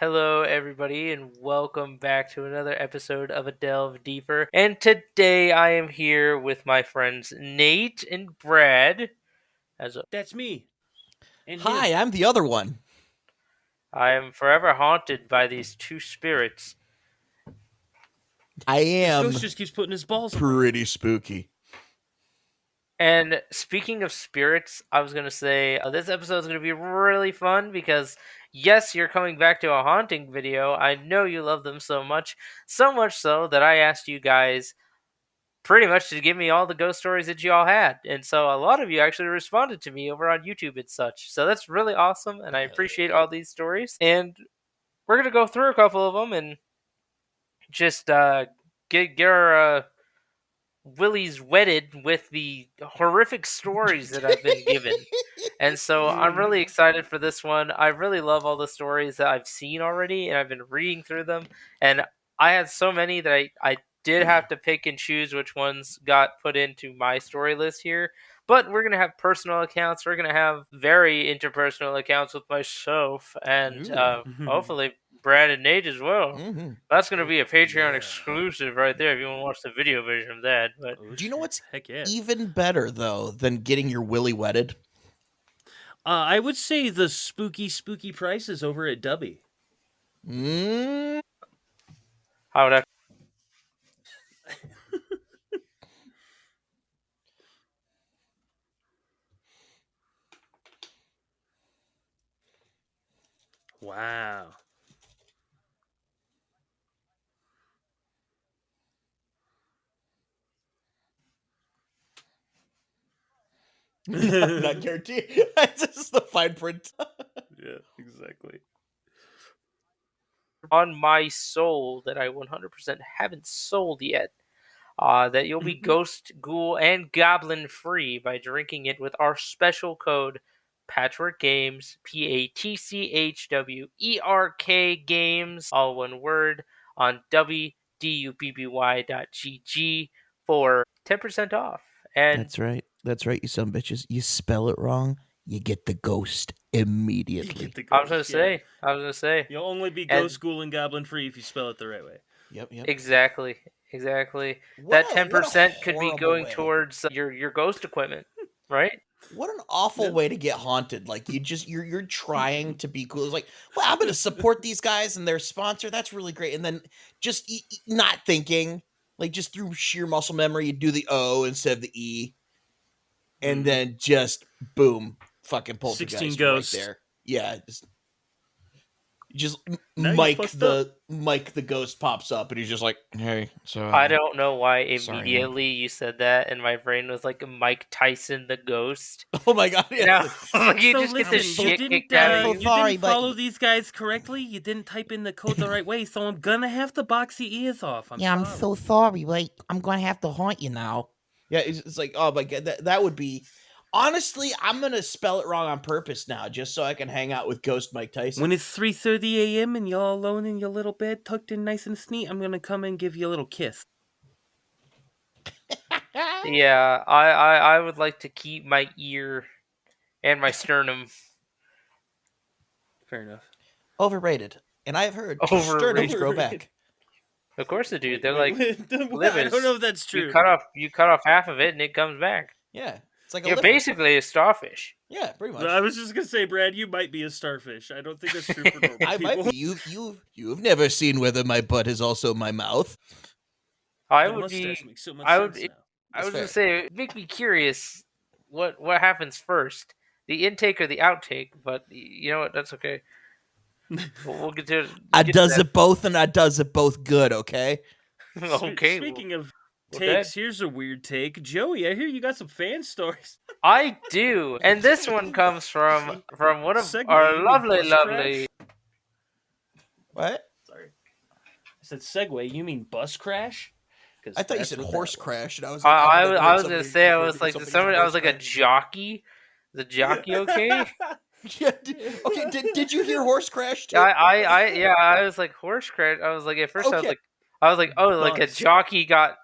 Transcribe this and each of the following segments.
Hello, everybody, and welcome back to another episode of A Delve Deeper. And today I am here with my friends Nate and Brad. That's me. And Hi, him. I'm the other one. I am forever haunted by these two spirits. I This am ghost just keeps putting his balls on my pretty spooky. And speaking of spirits, I was going to say this episode is going to be really fun because, yes, you're coming back to a haunting video. I know you love them so much so that I asked you guys pretty much to give me all the ghost stories that you all had. And so a lot of you actually responded to me over on YouTube and such. So that's really awesome, and I appreciate all these stories. And we're going to go through a couple of them and just get our willies wetted with the horrific stories that I've been given. And so I'm really excited for this one. I really love all the stories that I've seen already, and I've been reading through them. And I had so many that I did have to pick and choose which ones got put into my story list here. But we're going to have personal accounts. We're going to have very interpersonal accounts with myself, and hopefully Brad and Nate as well. Mm-hmm. That's going to be a Patreon exclusive right there if you want to watch the video version of that. But Do you know what's Heck yeah. even better, though, than getting your willy wetted? I would say the spooky prices over at Dubby. how would I? Wow. Not guaranteed. That's just the fine print. Yeah, exactly. On my soul that I 100% haven't sold yet. That you'll be ghost, ghoul, and goblin free by drinking it with our special code Patchwork Games, PATCHWERK Games, all one word, on WDUBBY.GG for 10% off. And That's right. That's right, you some bitches. You spell it wrong, you get the ghost immediately. I was gonna say, You'll only be And- ghost, ghoul, and goblin free if you spell it the right way. Yep. exactly. What That a 10% could be horrible going way. towards your ghost equipment, right? What an awful way to get haunted. Like you're trying to be cool. It's like, well, I'm gonna support these guys and their sponsor. That's really great. And then just not thinking, like just through sheer muscle memory, you do the O instead of the E. And then just boom, fucking poltergeist 16 right ghosts. there. Yeah, just Now you Mike fucked the ghost pops up and he's just like, hey, so I don't know why sorry, man. immediately you said that, and my brain was like Mike Tyson the ghost. Oh my god, You know, like you So just get the listen, shit you kicked didn't, out I'm of so you. you sorry, didn't but- follow these guys correctly. You didn't type in the code the right way, so I'm gonna have to box your ears off. I'm sorry. sorry. Like, I'm gonna have to haunt you now. Yeah, it's like, oh my god, that would be. Honestly, I'm gonna spell it wrong on purpose now, just so I can hang out with Ghost Mike Tyson. When it's 3:30 a.m. and you're all alone in your little bed, tucked in nice and neat, I'm gonna come and give you a little kiss. Yeah, I would like to keep my ear and my sternum. Fair enough. Overrated, and I've heard Overrated. sternums grow back. Of course they do. They're Wait, like I livers. don't know if that's true. You cut off half of it and it comes back. Yeah, it's like a You're liver. basically a starfish. Yeah, pretty much. I was just gonna say, Brad, you might be a starfish. I don't think that's true for normal I people. might be. You've never seen whether my butt is also my mouth. I The would be. mustache makes so much I would. sense now. I was fair. gonna say it'd make me curious. What happens first, the intake or the outtake? But you know what? That's okay. We'll get to. I get to does that. it both, and I does it both good. Okay. Okay. Speaking of okay. takes, here's a weird take. Joey, I hear you got some fan stories. I do, and this one comes from one of Segue, our you mean lovely, bus lovely. What? Sorry. I said segue, you mean bus crash? 'Cause I thought you that's said what that horse was. crash, and I was I like, was gonna say I was like somebody. I was like a jockey. The jockey, okay? Yeah, okay, did you hear horse crash too? I was like horse crash. I was like at first Okay. I was like oh like a Bus. jockey got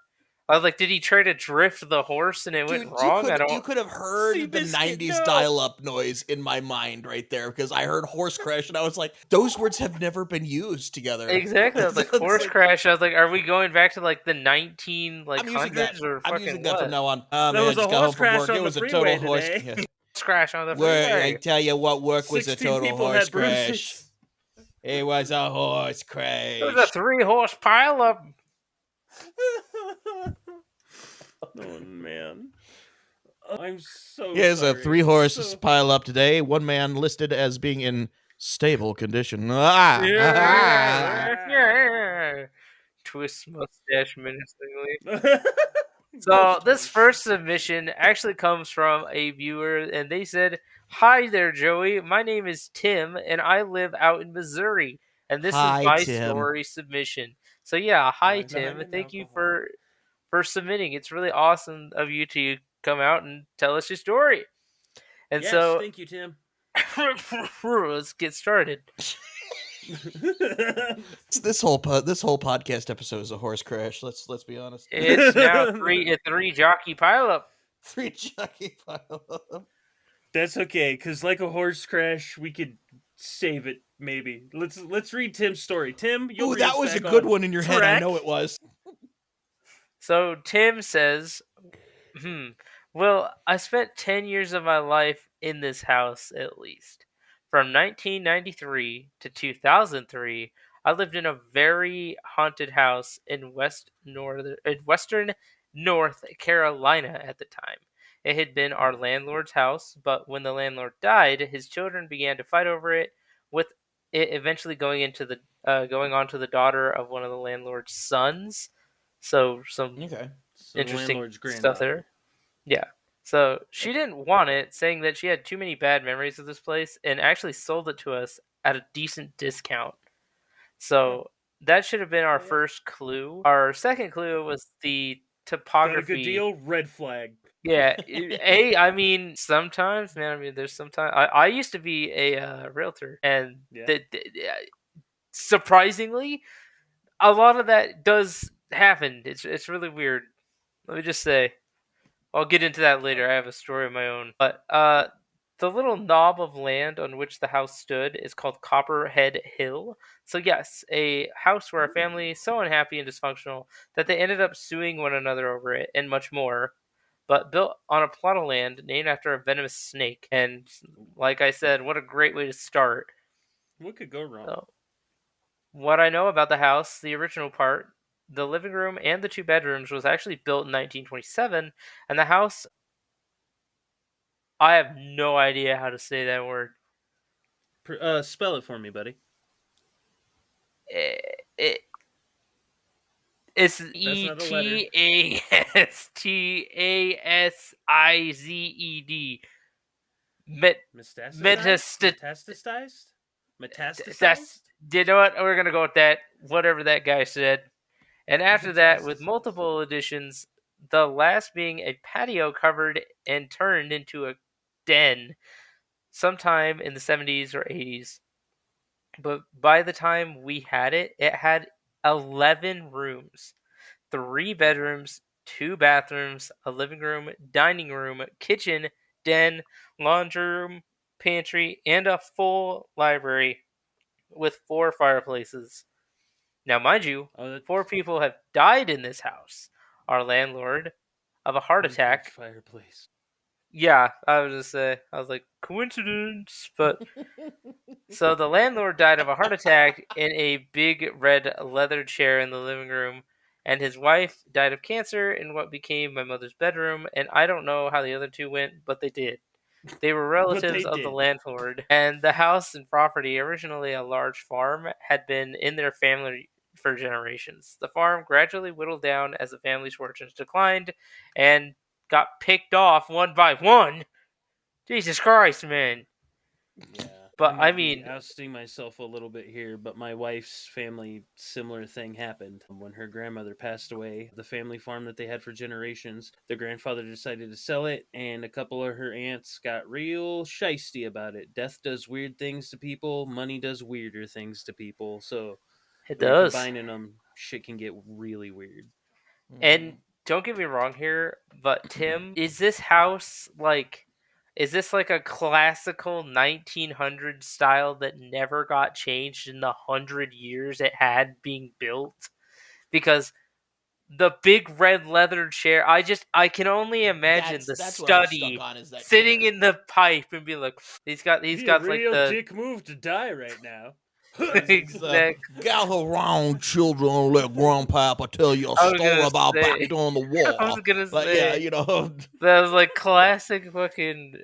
I was like, did he try to drift the horse and it went Dude, wrong? I you don't. could have heard the Seabiscuit, 90s no! dial-up noise in my mind right there because I heard horse crash and I was like, those words have never been used together. Exactly. I was So like, it's horse like, crash. I was like, are we going back to like the 19 like I'm using that. hundreds or I'm using fucking that from what? now on. Oh There man, I was a just got home horse from crash work. It on the was a total freeway horse. today. Yeah. Horse crash on the Where I freeway. tell you what, work was a 16 total people horse had crash. bruises. It was a horse It was a crash. 3-horse pileup. Oh man. I'm so Here's a sorry. 3-horse So- pile up today. One man listed as being in stable condition. Yeah. Twist mustache menacingly. So this first submission actually comes from a viewer, and they said, "Hi there, Joey. My name is Tim, and I live out in Missouri. And this is Hi, my Tim. story submission." So yeah, hi Wine Tim. and Thank you alcohol. for submitting. It's really awesome of you to come out and tell us your story. And Yes, so thank you, Tim. let's get started. This whole podcast episode is a horse crash. Let's be honest. It's now a three jockey pileup. 3 jockey pile up. That's okay, because like a horse crash, we could save it. Maybe let's read Tim's story. Tim, you'll Ooh, bring that us was a back good on one in your head. I track. know it was. So Tim says, well, I spent 10 years of my life in this house at least. From 1993 to 2003, I lived in a very haunted house in Western North Carolina at the time. It had been our landlord's house, but when the landlord died, his children began to fight over it, with it eventually going on to the daughter of one of the landlord's sons. So some Okay. So the interesting landlord's stuff granddaughter. there. Yeah. So she didn't want it, saying that she had too many bad memories of this place and actually sold it to us at a decent discount. So that should have been our first clue. Our second clue was the Got a good topography. deal. Red flag. Yeah. I mean, sometimes, man, I mean, there's sometimes. I used to be a realtor, and Yeah. surprisingly, a lot of that does happen. It's really weird. Let me just say. I'll get into that later. I have a story of my own. But the little knob of land on which the house stood is called Copperhead Hill. So yes, a house where a family is so unhappy and dysfunctional that they ended up suing one another over it and much more. But built on a plot of land named after a venomous snake. And like I said, what a great way to start. What could go wrong? So, what I know about the house, the original part, the living room and the 2 bedrooms was actually built in 1927, and the house, I have no idea how to say that word. Spell it for me, buddy. It, it's not a letter. Etastasized. Metastasized? Metastasized. Metastasized? That's, you know what? We're gonna go with that. Whatever that guy said. And after that, with multiple additions, the last being a patio covered and turned into a den sometime in the 70s or 80s. But by the time we had it, it had 11 rooms, 3 bedrooms, 2 bathrooms, a living room, dining room, kitchen, den, laundry room, pantry, and a full library with 4 fireplaces. Now, mind you, Oh, that 4 people have died in this house. Our landlord of a heart huge attack. fireplace. Yeah, I was just say, I was like, coincidence, but so the landlord died of a heart attack in a big red leather chair in the living room, and his wife died of cancer in what became my mother's bedroom, and I don't know how the other 2 went, but they did. They were relatives of the did. landlord, and the house and property, originally a large farm, had been in their family for generations. The farm gradually whittled down as the family's fortunes declined and got picked off one by one. Jesus Christ, man. Yeah. But I might be mean, ousting myself a little bit here, but my wife's family, similar thing happened. When her grandmother passed away, the family farm that they had for generations, the grandfather decided to sell it, and a couple of her aunts got real shisty about it. Death does weird things to people, money does weirder things to people. So it when you're does. combining them, shit can get really weird. And don't get me wrong here, but Tim, is this house like, is this like a classical 1900s style that never got changed in the 100 years it had being built? Because the big red leather chair, I can only imagine the That's what I'm stuck study on is that sitting chair. in the pipe and be like, he's Be a got like real the dick move to die right now. He's exact. gather round, children, and let Grandpapa tell you a I was story gonna about back say, on the I was wall. gonna Like, yeah, say you know, that was like classic fucking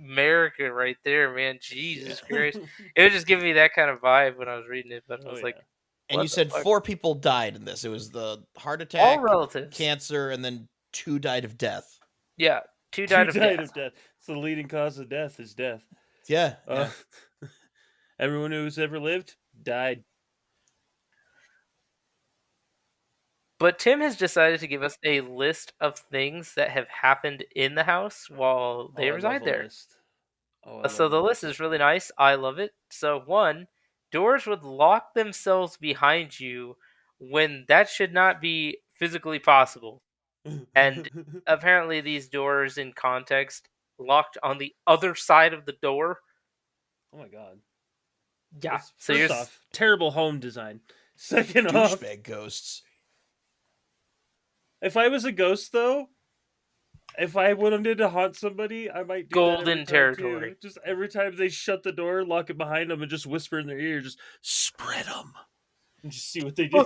America right there, man. yeah. Jesus Christ. It was just giving me that kind of vibe when I was reading it, but I Oh was like, yeah. And you what the said fuck? 4 people died in this. It was the heart All attack, relatives. cancer, and then 2 died of death. Yeah, two Two died of died death. of death. It's the leading cause of death is death. Yeah, Uh, yeah. everyone who's ever lived died. But Tim has decided to give us a list of things that have happened in the house while Oh, they I love reside a there. list. Oh, I So love a the list list. is really nice. I love it. So, one, doors would lock themselves behind you when that should not be physically possible. And apparently, these doors, in context, locked on the other side of the door. Oh my god. Yeah. It's So you're. first off, terrible home design. Second off, Douchebag ghosts. if I was a ghost though, if I wanted to haunt somebody, I might do that every Golden time too. territory. Just every time they shut the door, lock it behind them, and just whisper in their ear, just spread them, and just see what they do.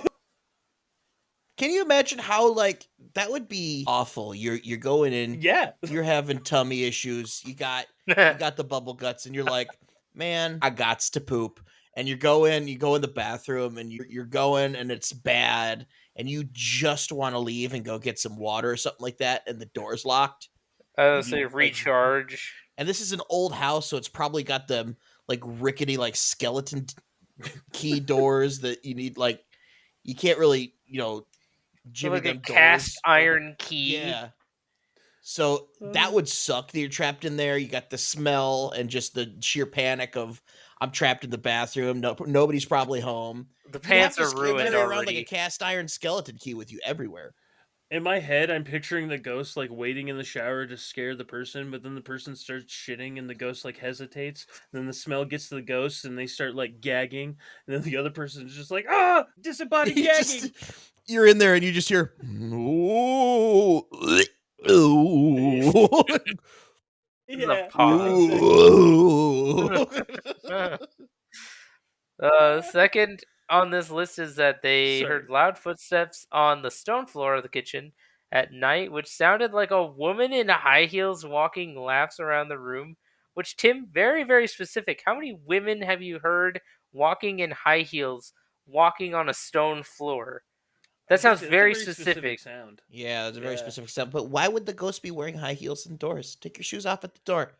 Can you imagine how like that would be awful? You're going in, Yeah. you're having tummy issues. You got the bubble guts, and you're like, man, I gots to poop. And you go in the bathroom, and you're going, and it's bad, and you just want to leave and go get some water or something like that, and the door's locked. I would And say you like, recharge. and this is an old house, so it's probably got them like rickety like skeleton key doors that you need like you can't really jimmy Like a them cast doors. iron key. Yeah. So that Uh, would suck that you're trapped in there. You got the smell and just the sheer panic of I'm trapped in the bathroom. No, nobody's probably home. The You'd have pants to are ruined carry around like a already. cast iron skeleton key with you everywhere. in my head, I'm picturing the ghost like waiting in the shower to scare the person, but then the person starts shitting and the ghost like hesitates. And then the smell gets to the ghost and they start like gagging. And then the other person is just like, ah, disembodied You just gagging. you're in there and you just hear ooh, ooh, The Yeah, pause. exactly. ooh. Second on this list is that they Sorry. heard loud footsteps on the stone floor of the kitchen at night, which sounded like a woman in high heels walking laps around the room. Which, Tim, very, very specific. How many women have you heard walking in high heels, walking on a stone floor? I That was gonna sounds say that's a very very specific specific. sound. Yeah, it's a very Yeah, specific sound. But why would the ghost be wearing high heels indoors? Take your shoes off at the door.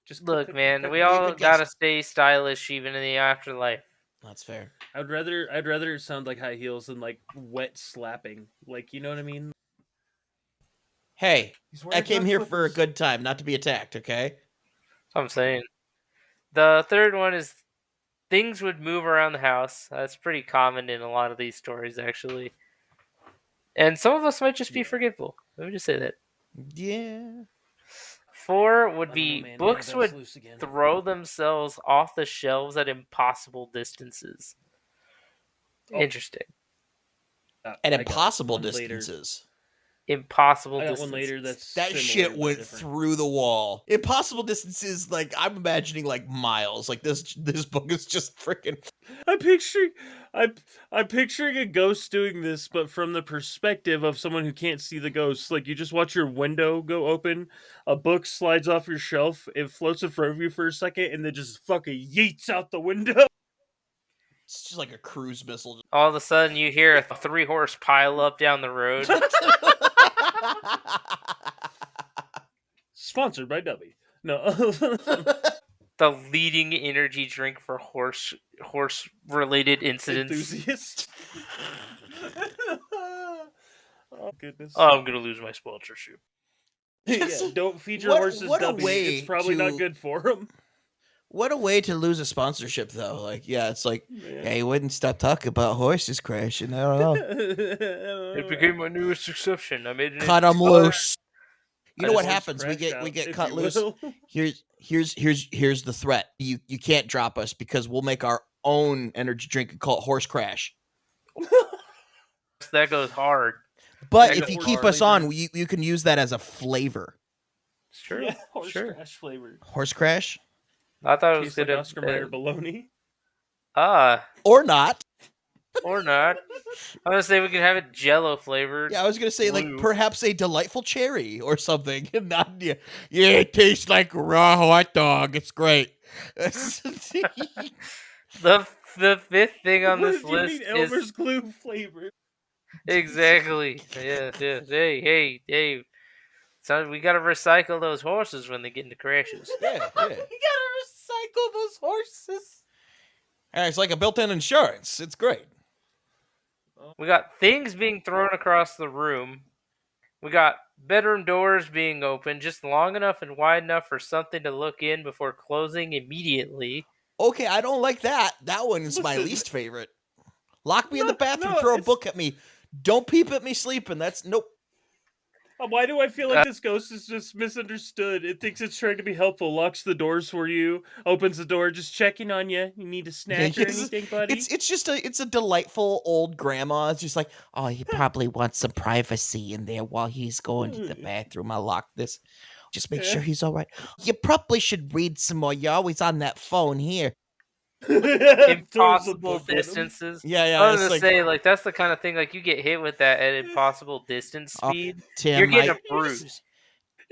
just click, Look, click, click, man, click. we Be a all good gotta guest. stay stylish even in the afterlife. That's fair. I'd rather it sound like high heels than like wet slapping. Like, you know what I mean? Hey, He's I wearing came duck here for a flippers. good time, not to be attacked, okay? That's what I'm saying. The third one is things would move around the house. That's pretty common in a lot of these stories, actually. And some of us might just be Yeah. forgetful. Let me just say that. Yeah. Four would I don't know, be man. books Annabelle's would loose again. throw themselves off the shelves at impossible distances. Oh, Interesting. At I got impossible one later. distances. Impossible I got one later distances. that's That shit similar but went different. through the wall. Impossible distances, like I'm imagining like miles. Like this book is just freaking I'm picturing, I'm, I'm picturing a ghost doing this, but from the perspective of someone who can't see the ghost. Like you just watch your window go open, a book slides off your shelf, it floats in front of you for a second, and then just fucking yeets out the window. it's just like a cruise missile. All of a sudden, you hear a three-horse pile up down the road. Sponsored by W. No. The leading energy drink for horse related incidents. Enthusiast. Oh goodness. Oh, I'm gonna lose my sponsorship. Yeah, don't feed your what horses what a W. It's way probably not to good for them. What a way to lose a sponsorship, though. Like, yeah, it's like, Yeah. yeah, he wouldn't stop talking about horses crashing. I don't know. It became my newest exception. I made it Cut into him loose. You know The what horse happens? We crash get out, if cut you loose. will. Here's the threat. You can't drop us because we'll make our own energy drink and call it Horse Crash. that goes hard. But That if goes you horse keep hard. us on, flavored. you can use that as a flavor. It's true. Yeah, horse Sure. crash flavor. Horse Crash I thought it was Tastes like gonna Oscar Mayer baloney. or not? or not. I'm gonna say we can have it Jello flavored. Yeah, I was gonna say like Blue. perhaps a delightful cherry or something. Not yeah, it tastes like a raw hot dog. It's great. The fifth thing on What this if you list need Elmer's is glue flavor? exactly. Yeah. Hey. So we gotta recycle those horses when they get into crashes. Yeah. You gotta recycle those horses. It's like a built-in insurance. It's great. We got things being thrown across the room. We got bedroom doors being open just long enough and wide enough for something to look in before closing immediately. Okay, I don't like that. That one is my Listen. least favorite. Lock me in the bathroom, no, throw a it's- book at me. Don't peep at me sleeping. That's nope. Why do I feel like this ghost is just misunderstood? It thinks it's trying to be helpful, locks the doors for you, opens the door, just checking on you. You need a snack or Yes. anything, buddy? It's just a delightful old grandma. It's just like, oh, he probably wants some privacy in there while he's going to the bathroom. I'll lock this. Just make sure he's all right. You probably should read some more. You're always on that phone here. Throws the Impossible book at him. distances. Yeah, I was it's gonna like, say, like, that's the kind of thing, like, you get hit with that at impossible distance Oh, speed, Tim, you're getting I- a bruise.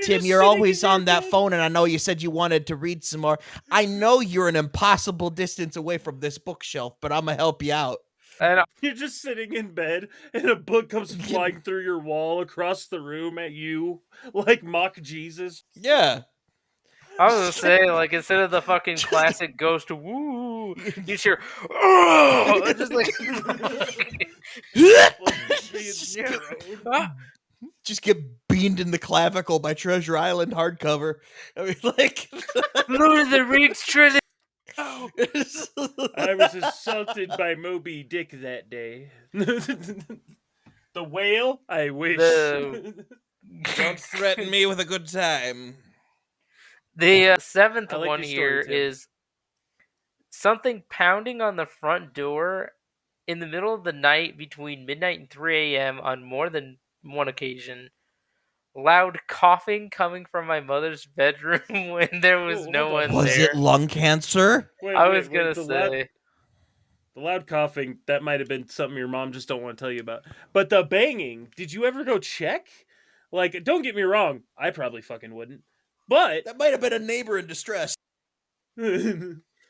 Tim, just you're sitting always in your on that bed. phone, and I know you said you wanted to read some more. I know you're an impossible distance away from this bookshelf, but I'm gonna help you out. And You're just sitting in bed, and a book comes flying through your wall across the room at you, like mock Jesus. Yeah. I was gonna say, like, instead of the fucking classic ghost woo, you just hear, oh, just like, Just get beamed in the clavicle by Treasure Island hardcover. I mean, like, Lord of the Rings trilogy. I was assaulted by Moby Dick that day. The whale? I wish. Don't threaten me with a good time. The seventh I like one your story, here Tim. is something pounding on the front door in the middle of the night between midnight and 3 a.m. on more than one occasion. Loud coughing coming from my mother's bedroom when there was Oh, no hold on. one Was there. it lung cancer? I was gonna say. The loud coughing, that might have been something your mom just don't want to tell you about. But the banging, did you ever go check? Like, don't get me wrong, I probably fucking wouldn't. But That might have been a neighbor in distress.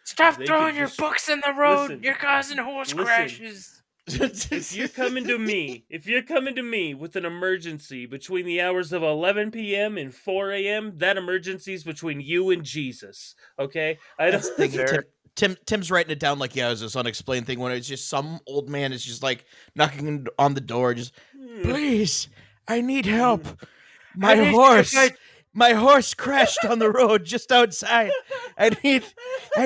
Stop They throwing could your just- books in the road. Listen. You're causing horse Listen. crashes. if you're coming to me with an emergency between the hours of 11 p.m. and 4 a.m., that emergency is between you and Jesus. Okay? I don't That's the thing. Fair. Tim's writing it down like, yeah, it was this unexplained thing when it's just some old man is just like knocking on the door, just, please, I need help. My I need horse. to get- My horse crashed on the road just outside. I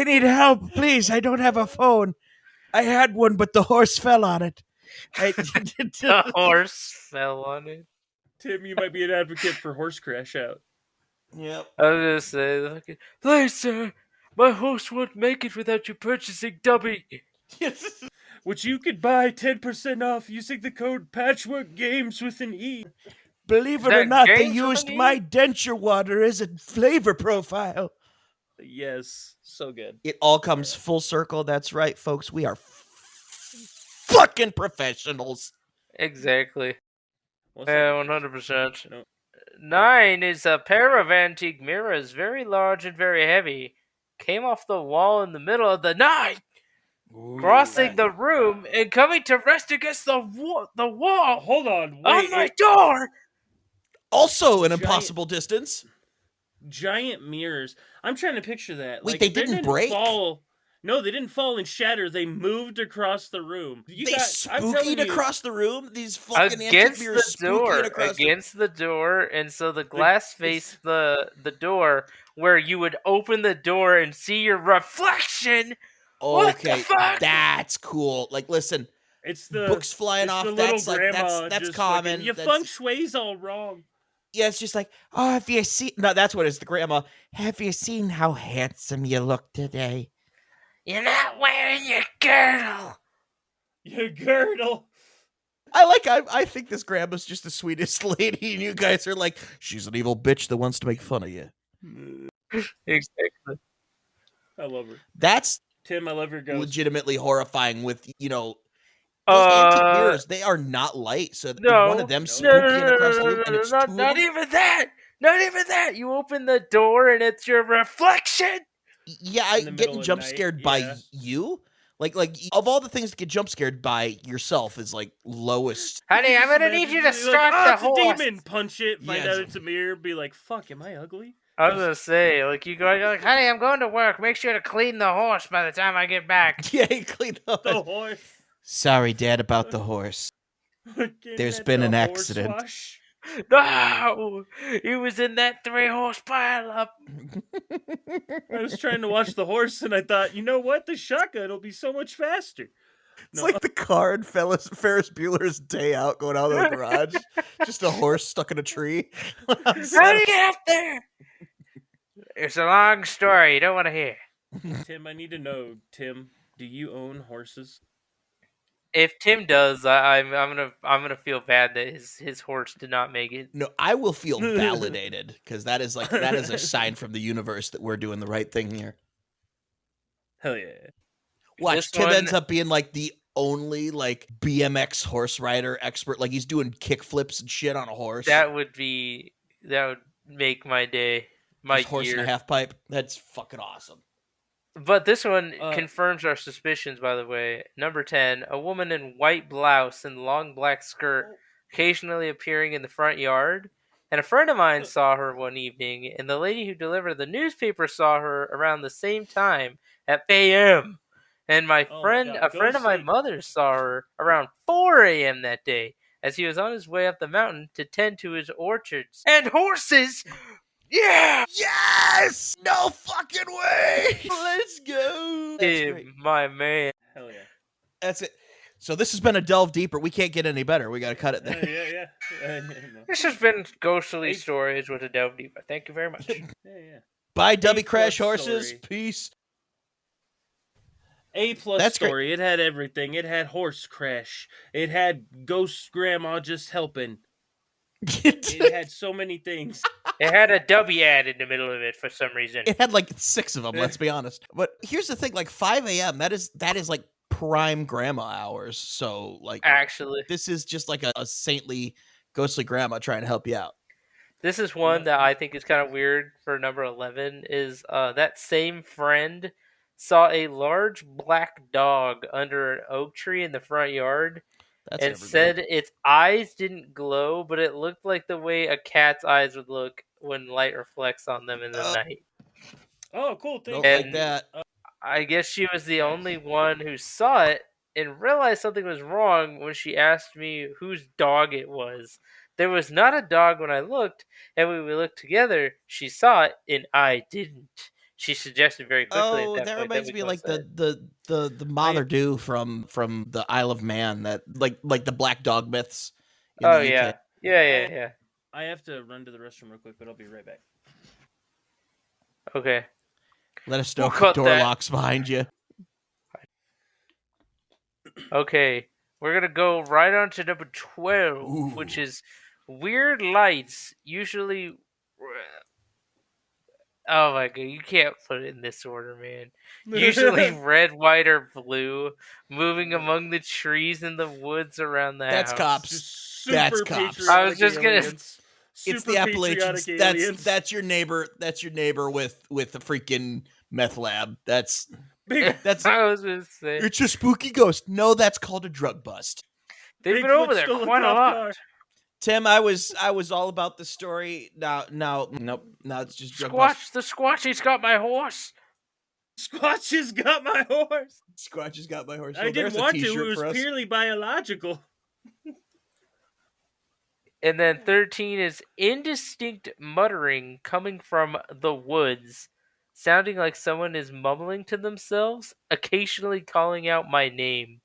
need help, please. I don't have a phone. I had one, but the horse fell on it. The horse fell on it. Tim, you might be an advocate for horse crash out. Yep. I was gonna say, like, please, sir, my horse won't make it without you purchasing Dubby. Which you could buy 10% off using the code Patchwork Games with an E. Believe Is it or that not, they James with used an E? my denture water as a flavor profile. Yes, so good. It all comes full circle. That's right, folks. We are fucking professionals. Exactly. What's Yeah, that? 100%. No. 9 is a pair of antique mirrors, very large and very heavy. Came off the wall in the middle of the night, crossing the room and coming to rest against the wall Hold on, on wait. my door. Also an Giant- impossible distance. Giant mirrors. I'm trying to picture that. Wait, Like, they if didn't break? fall. No, they didn't fall and shatter. They moved across the room. They I'm telling spookied you, across the room. These fucking antique mirrors spookied across the. Against the door, and so the glass faced the door, where you would open the door and see your reflection. What the Okay, fuck? that's cool. Like, listen, it's books flying the off. little That's like grandma that's just fucking. common. Your That's feng shui's all wrong. yeah. It's just like, oh, have you seen? No, that's what it's. The grandma. Have you seen how handsome you look today? You're not wearing your girdle. Your girdle. I think this grandma's just the sweetest lady, and you guys are like, she's an evil bitch that wants to make fun of you. Exactly. I love her. That's Tim, I love your ghost. legitimately horrifying. With those antique mirrors, they are not light. So one of them spooking across the room, and it's two of not them. even that. Not even that. You open the door and it's your reflection. Yeah, In the middle getting of jump night, scared yeah. by you, like of all the things to get jump scared by yourself is like lowest. Honey, I'm gonna need you to start the it's a horse. demon. Punch it. Find Yeah, out it's a mirror. Be like, fuck, am I ugly? I was gonna say, like, you're like, honey, I'm going to work. Make sure to clean the horse by the time I get back. Yeah, he cleaned the The horse. horse. Sorry, Dad, about the horse. There's been an accident. Wash. No, he was in that 3-horse pileup. I was trying to watch the horse, and I thought, you know what? The shotgun will be so much faster. It's like the car in Ferris Bueller's Day Out going out of the garage. Just a horse stuck in a tree. How do you get up there? It's a long story. You don't want to hear. Tim, I need to know. Tim, do you own horses? If Tim does, I'm gonna feel bad that his horse did not make it. No, I will feel validated because that is a sign from the universe that we're doing the right thing here. Hell yeah! Watch, This Tim one- ends up being like the only like BMX horse rider expert. Like he's doing kick flips and shit on a horse. That would make my day, my His horse year. and a half pipe. That's fucking awesome. But this one confirms our suspicions, by the way. Number 10, a woman in white blouse and long black skirt occasionally appearing in the front yard. And a friend of mine saw her one evening, and the lady who delivered the newspaper saw her around the same time at 8 a.m. And a friend of my mother's saw her around 4 a.m. that day as he was on his way up the mountain to tend to his orchards. And horses! Yeah! Yes! No fucking way! Let's go! That's Tim, great. my man. Hell yeah! That's it. So this has been a delve deeper. We can't get any better. We got to cut it there. Yeah. No. This has been Ghostly Stories with a Delve Deeper. Thank you very much. Yeah. Bye, Dubby A+ Crash Horses. story. Peace. A+ That's story. Great. It had everything. It had horse crash. It had ghost grandma just helping. It had so many things. It had a W ad in the middle of it for some reason. It had like 6 of them, let's be honest. But here's the thing, like 5 a.m., that is like prime grandma hours. So like Actually, this is just like a saintly, ghostly grandma trying to help you out. this is one that I think is kind of weird for number 11 is that same friend saw a large black dog under an oak tree in the front yard. That's and said its eyes didn't glow, but it looked like the way a cat's eyes would look when light reflects on them in the night. Oh, cool. Don't like that. I guess she was the only one who saw it and realized something was wrong when she asked me whose dog it was. There was not a dog when I looked, and when we looked together, she saw it and I didn't. She suggested very quickly. Oh, at that point reminds me of like the Mother Dew from the Isle of Man, that like the black dog myths. Oh yeah. Yeah. I have to run to the restroom real quick, but I'll be right back. Okay. Let us know if the door locks behind you. Okay, we're gonna go right on to number 12, which is weird lights. Usually, oh my god, you can't put it in this order, man. Usually red, white, or blue, moving among the trees in the woods around the house. That's cops. That's cops. I was just gonna. It's the Appalachians. That's your neighbor. That's your neighbor with the freaking meth lab. That's. I was gonna say it's a spooky ghost. No, that's called a drug bust. They've been over there quite a lot. Tim, I was all about the story. Now, nope. Now it's just drug Squatch. bust. The Squatchy's got my horse. Squatch has got my horse. Squatch has got my horse. I Well, didn't there's a want to. t-shirt It was for us. purely biological. And then 13 is indistinct muttering coming from the woods, sounding like someone is mumbling to themselves, occasionally calling out my name.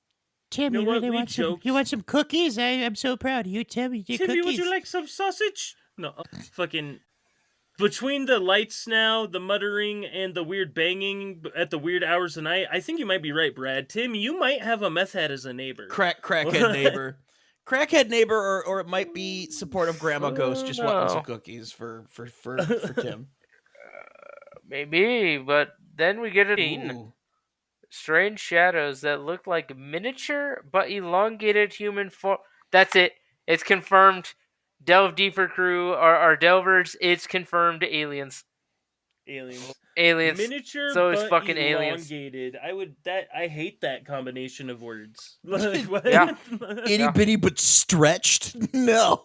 Tim, You know you what? really We want some? joked. You want some cookies? I'm so proud of you, Tim. You did Timmy, cookies. would you like some sausage? No, fucking. Between the lights now, the muttering, and the weird banging at the weird hours of night, I think you might be right, Brad. Tim, you might have a meth head as a neighbor. Crackhead neighbor. Crackhead neighbor, or it might be supportive grandma ghost just wanting some No. cookies for Tim. Maybe, but then we get a Ooh. strange shadows that look like miniature but elongated human form. That's it. It's confirmed. Delve deeper, crew. Our delvers. It's confirmed. Aliens. Aliens. Aliens. Miniature So it's but fucking aliens. elongated. I hate that combination of words. Like, what? Yeah. Itty bitty but stretched? No.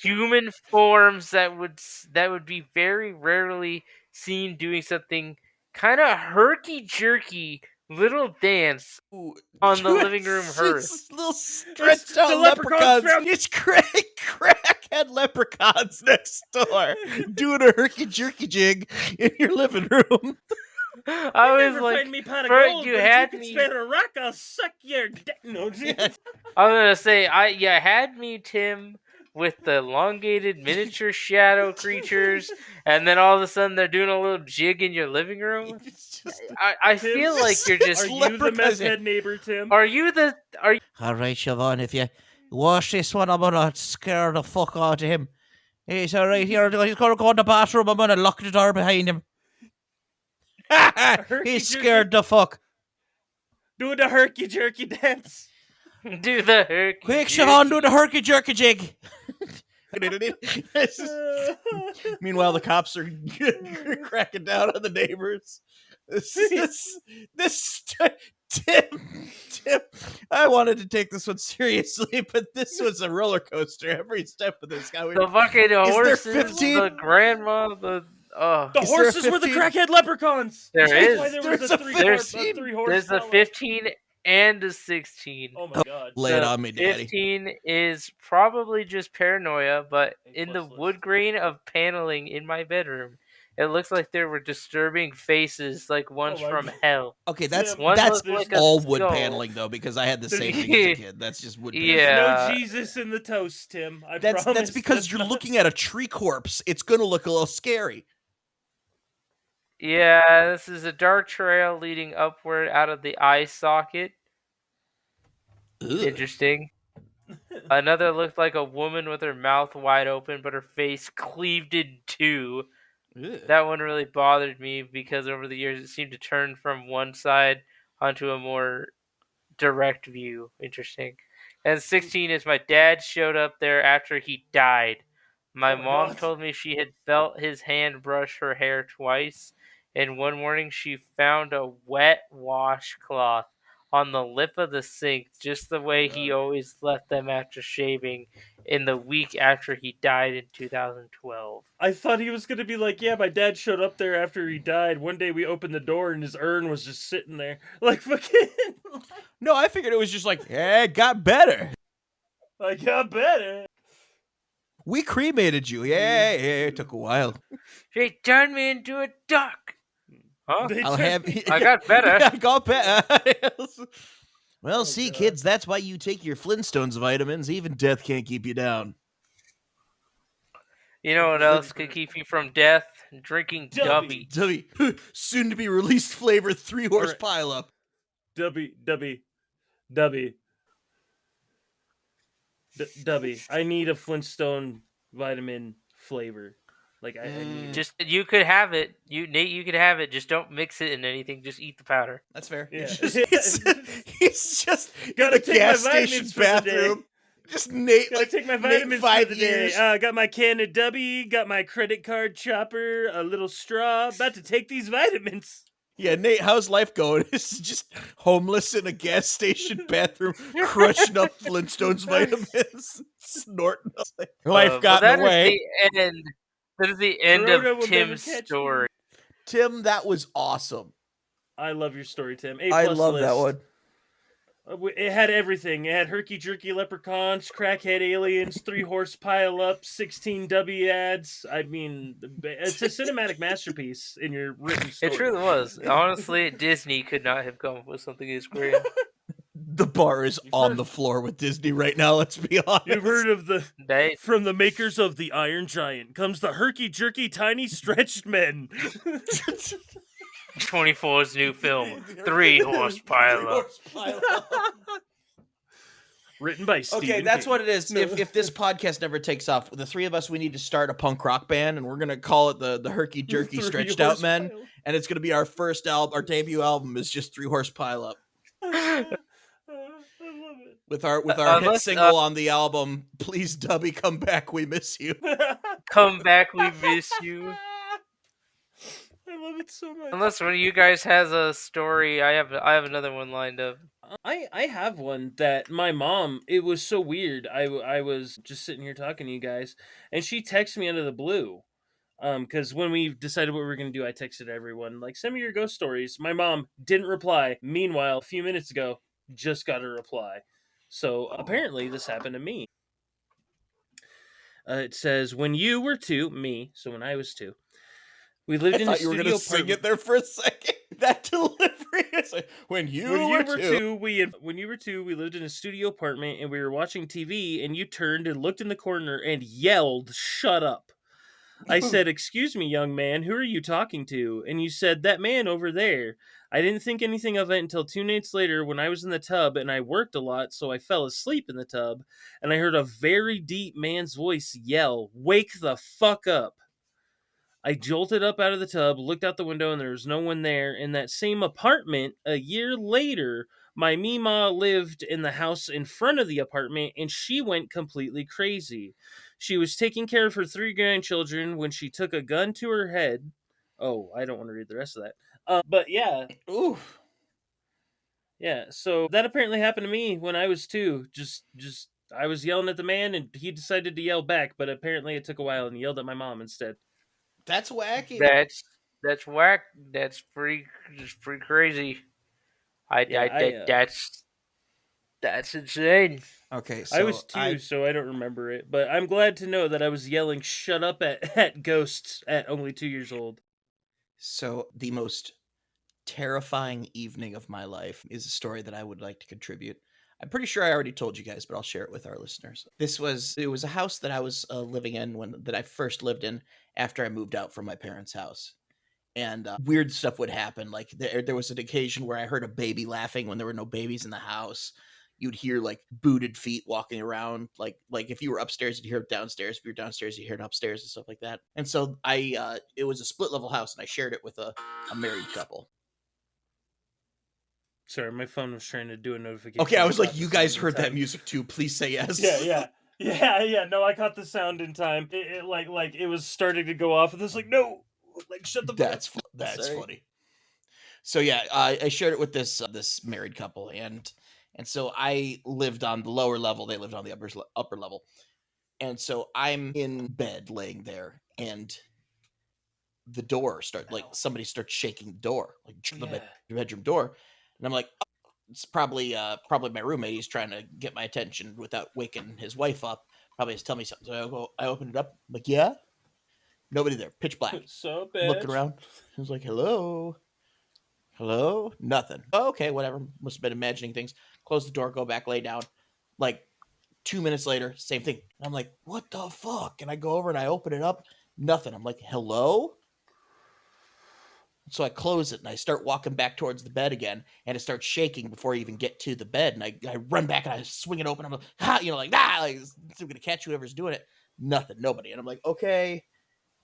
Human forms that would be very rarely seen doing something kind of herky jerky little dance Ooh, on the living room hearth. It's little stretched the out leprechauns leprechauns. found- It's crackhead leprechauns next door doing a herky jerky jig in your living room. I was Never like, find me pot of Bert, gold, you but had if you me- can spin a rock, I'll suck your dick. No, Yeah. I was gonna say, you had me, Tim, with the elongated miniature shadow creatures, and then all of a sudden they're doing a little jig in your living room. It's just, I Tim, feel like you're just. Are you the leprechauns. meth head neighbor, Tim? Are you the? Are you? All right, Siobhan, if you wash this one, I'm gonna scare the fuck out of him. He's all right here. He's gonna go in the bathroom. I'm gonna lock the door behind him. He's scared the fuck. Do the herky jerky dance. Do the herky. Quick, Siobhan, do the herky jerky jig. Meanwhile, the cops are cracking down on the neighbors. Tim, I wanted to take this one seriously, but this was a roller coaster. Every step of this guy. The fucking there horses, 15? the grandma, the The Is there a horses were the 15? crackhead leprechauns. There That's is. why there There's was a a three 15. horse. there's a follow. 15 and a 16. Oh my god. Lay it The on me, daddy. 15 is probably just paranoia, but A in the plus list. wood grain of paneling in my bedroom, it looks like there were disturbing faces, like ones my from God. hell. Okay, that's Tim, One that's looked like a all wood skull. paneling though, because I had the There's- same thing as a kid. That's just wood paneling. Yeah. No Jesus in the toast, Tim. I That's promise. because That's you're not- looking at a tree corpse. It's gonna look a little scary. Yeah, this is a dark trail leading upward out of the eye socket. Ugh. Interesting. Another looked like a woman with her mouth wide open, but her face cleaved in two. Ugh. That one really bothered me because over the years it seemed to turn from one side onto a more direct view. Interesting. And 16 is my dad showed up there after he died. My Oh my mom God. told me she had felt his hand brush her hair twice, and one morning she found a wet washcloth on the lip of the sink, just the way he always left them after shaving in the week after he died in 2012. I thought he was gonna be like, yeah, my dad showed up there after he died. One day we opened the door and his urn was just sitting there, like fucking. No, I figured it was just like, yeah, it got better. I got better. We cremated you. Yeah, it took a while. They turned me into a duck. Huh? They I'll turned- have. I got better. I got better. Well, Oh, see, God. kids, that's why you take your Flintstones vitamins. Even death can't keep you down. You know what else could keep you from death? Drinking Dubby. Dubby. Dubby, soon to be released flavor 3-horse Alright. pile up. Dubby. Dubby. I need a Flintstone vitamin flavor. Like I need. Just you could have it. Nate, you could have it. Just don't mix it in anything. Just eat the powder. That's fair. Yeah. He's just Gotta in the take my gas vitamins station for the day. bathroom. Just Nate, Gotta like take my Nate vitamins for 5 the day. years. Got my can of Dubby, got my credit card chopper, a little straw. About to take these vitamins. Yeah, Nate, how's life going? This is just homeless in a gas station bathroom, crushing up Flintstones vitamins, snorting. Life But got in that the is way. the end. That is the end Corona of will never Tim's catch me. story. Tim, that was awesome. I love your story, Tim. A I plus love that list. one. It had everything. It had herky jerky leprechauns, crackhead aliens, 3-horse pile up, 16W ads. I mean, it's a cinematic masterpiece in your written It story. truly was. Honestly, Disney could not have come up with something as great. The bar is You've on heard, the floor with Disney right now. Let's be honest. you've heard of the They from the makers of the Iron Giant comes the herky jerky tiny stretched men. 24's new film, 3-horse pile up. Written by Stephen Okay, that's King. what it is. If this podcast never takes off, the three of us, we need to start a punk rock band, and we're gonna call it the Herky Jerky Stretched Out 3-horse Men, pile. and it's gonna be our first album. Our debut album is just 3-horse pile up I love it. with our hit Unless, single on the album. Please, Dubby, come back. We miss you. Come back, we miss you. I love it so much. Unless one of you guys has a story, I have another one lined up. I have one that my mom, it was so weird. I was just sitting here talking to you guys, and she texted me out of the blue. Because when we decided what we were going to do, I texted everyone, like, send me your ghost stories. My mom didn't reply. Meanwhile, a few minutes ago, just got a reply. So apparently this happened to me. It says, when you were two, me, so when I was two, we lived I in a thought you were studio gonna sing apartment. it there for a second. That delivery is like, when you were two. When you were two, we lived in a studio apartment and we were watching TV, and you turned and looked in the corner and yelled, "Shut up." I said, "Excuse me, young man, who are you talking to?" And you said, "That man over there." I didn't think anything of it until 2 nights later when I was in the tub and I worked a lot, so I fell asleep in the tub, and I heard a very deep man's voice yell, "Wake the fuck up." I jolted up out of the tub, looked out the window, and there was no one there. In that same apartment, a year later, my Mima lived in the house in front of the apartment, and she went completely crazy. She was taking care of her 3 grandchildren when she took a gun to her head. Oh, I don't want to read the rest of that. But yeah, Ooh, yeah. So that apparently happened to me when I was two. Just I was yelling at the man, and he decided to yell back, but apparently it took a while, and he yelled at my mom instead. that's wacky. That's whack. That's pretty crazy. Yeah, That's insane. Okay, I was so two, so I don't remember it, but I'm glad to know that I was yelling "shut up" at ghosts at only 2 years old. So the most terrifying evening of my life is a story that I would like to contribute. I'm pretty sure I already told you guys, but I'll share it with our listeners. It was a house that I was living in that I first lived in after I moved out from my parents' house. And weird stuff would happen. Like there was an occasion where I heard a baby laughing when there were no babies in the house. You'd hear like booted feet walking around. Like if you were upstairs, you'd hear it downstairs. If you're downstairs, you hear it upstairs and stuff like that. And so it was a split level house, and I shared it with a married couple. Sorry, my phone was trying to do a notification. Okay, I was like, caught you the guys sound in heard that time. music too. Please say yes. Yeah. No, I caught the sound in time. It like it was starting to go off, and it's like, no, like shut the. That's Sorry. funny. So yeah, I shared it with this married couple, and so I lived on the lower level. They lived on the upper level, and so I'm in bed laying there, and the door somebody starts shaking the door, like the bedroom door, and I'm like, oh, it's probably my roommate. He's trying to get my attention without waking his wife up. Probably has to tell me something. So I opened it up. I'm like, yeah, nobody there, pitch black. So Looking bad. around, I was like, hello, nothing. Oh, okay, whatever. Must have been imagining things. Close the door, go back, lay down. Like 2 minutes later, same thing. I'm like, what the fuck? And I go over and I open it up, nothing. I'm like, hello. So I close it and I start walking back towards the bed again, and it starts shaking before I even get to the bed. And I run back and I swing it open. I'm like, like I'm gonna catch whoever's doing it. Nothing, nobody. And I'm like, okay,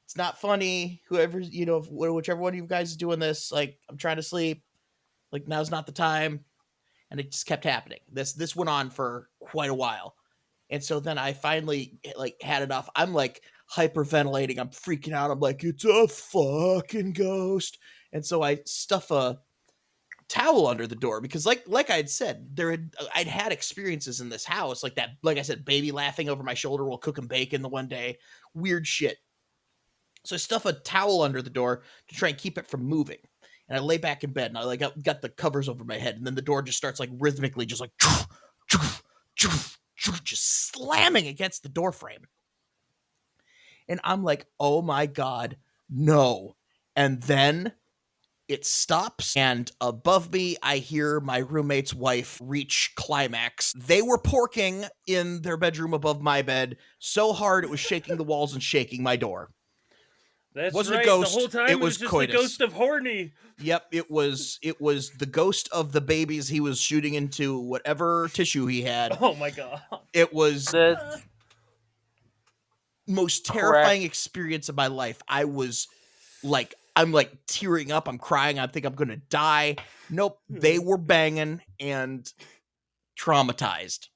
it's not funny. Whoever's, whichever one of you guys is doing this, like, I'm trying to sleep. Like, now's not the time. And it just kept happening. This went on for quite a while. And so then I finally like had enough. I'm like hyperventilating. I'm freaking out. I'm like, it's a fucking ghost. And so I stuff a towel under the door because like I'd said, I'd had experiences in this house like that. Like I said, baby laughing over my shoulder while cooking bacon the one day. Weird shit. So I stuff a towel under the door to try and keep it from moving. and I lay back in bed, and I like got the covers over my head, and then the door just starts like rhythmically, just like just slamming against the door frame, and I'm like, oh my god, no! And then it stops, and above me, I hear my roommate's wife reach climax. They were porking in their bedroom above my bed so hard it was shaking the walls and shaking my door. That's Wasn't a right. The whole ghost, time it it was was just the coitus. ghost of Horny. Yep, it was the ghost of the babies he was shooting into whatever tissue he had. Oh my god. It was The most Correct. terrifying experience of my life. I was like, I'm like tearing up, I'm crying, I think I'm gonna die. Nope, they were banging and traumatized.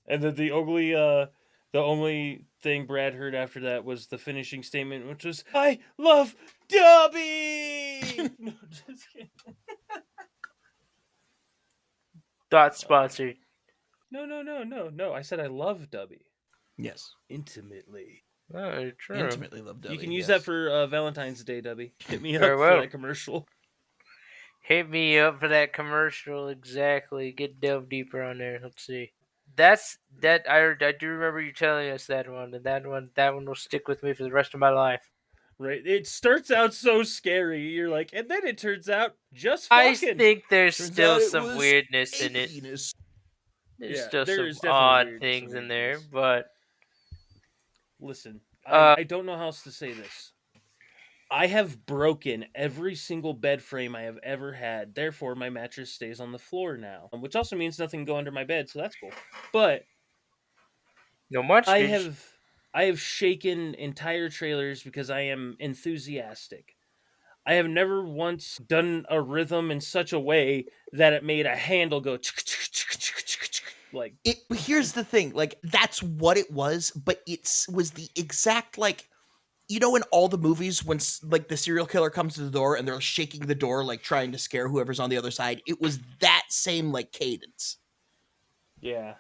And then the only thing Brad heard after that was the finishing statement, which was, "I love Dubby." No, just kidding. Not sponsored. No. I said I love Dubby Yes. intimately. Oh, true. Intimately loved Dubby. You can use yes. that for Valentine's Day, Dubby. Hit me up Very for well. that commercial. Hit me up for that commercial. Exactly. Get delve deeper on there. Let's see. That's that. I do remember you telling us that one, and that one will stick with me for the rest of my life. Right? It starts out so scary. You're like, and then it turns out just I fucking. think there's Turns still out it some was weirdness a in it. penis. There's Yeah, still there some is definitely odd some things in there, weirdness. but Listen, Uh, I don't know how else to say this. I have broken every single bed frame I have ever had. Therefore, my mattress stays on the floor now, which also means nothing can go under my bed, so that's cool. But no much. I have shaken entire trailers because I am enthusiastic. I have never once done a rhythm in such a way that it made a handle go like Here's the thing, like that's what it was, but was the exact like, you know, in all the movies when like the serial killer comes to the door and they're shaking the door like trying to scare whoever's on the other side. It was that same like cadence, yeah.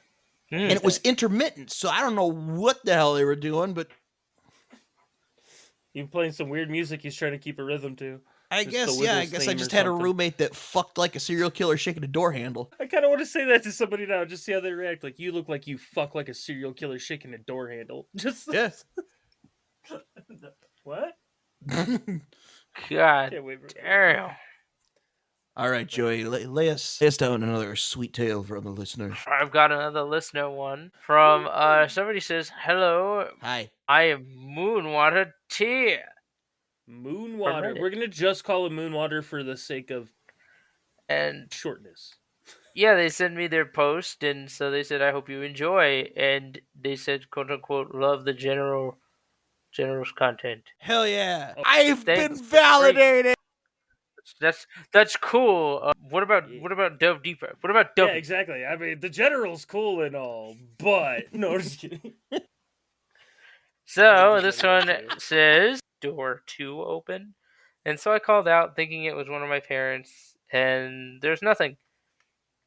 and it was intermittent. So I don't know what the hell they were doing, but Even playing some weird music he's trying to keep a rhythm to. I Just guess the yeah, I Wiggles guess I theme just or had a something. roommate that fucked like a serial killer shaking a door handle. I kind of want to say that to somebody now, just see how they react. Like, you look like you fuck like a serial killer shaking a door handle. Just Yeah. what? God Can't wait for damn. All right, Joey, lay us down another sweet tale for the listener. I've got another listener one from somebody says, "Hello, Hi. I am Moonwater Tea." Moonwater. Reddit. We're gonna just call it Moonwater for the sake of And shortness. yeah, they sent me their post, and so they said, "I hope you enjoy," and they said, "quote unquote, love the general's content." Hell yeah. Oh, I've been Thanks. That's great. validated. That's cool. What Yeah. about Delve Deeper? What about Yeah, Delve? exactly. I mean, the general's cool and all, but no, just kidding. So the this general one too. says door 2 open, and so I called out thinking it was one of my parents, and there's nothing.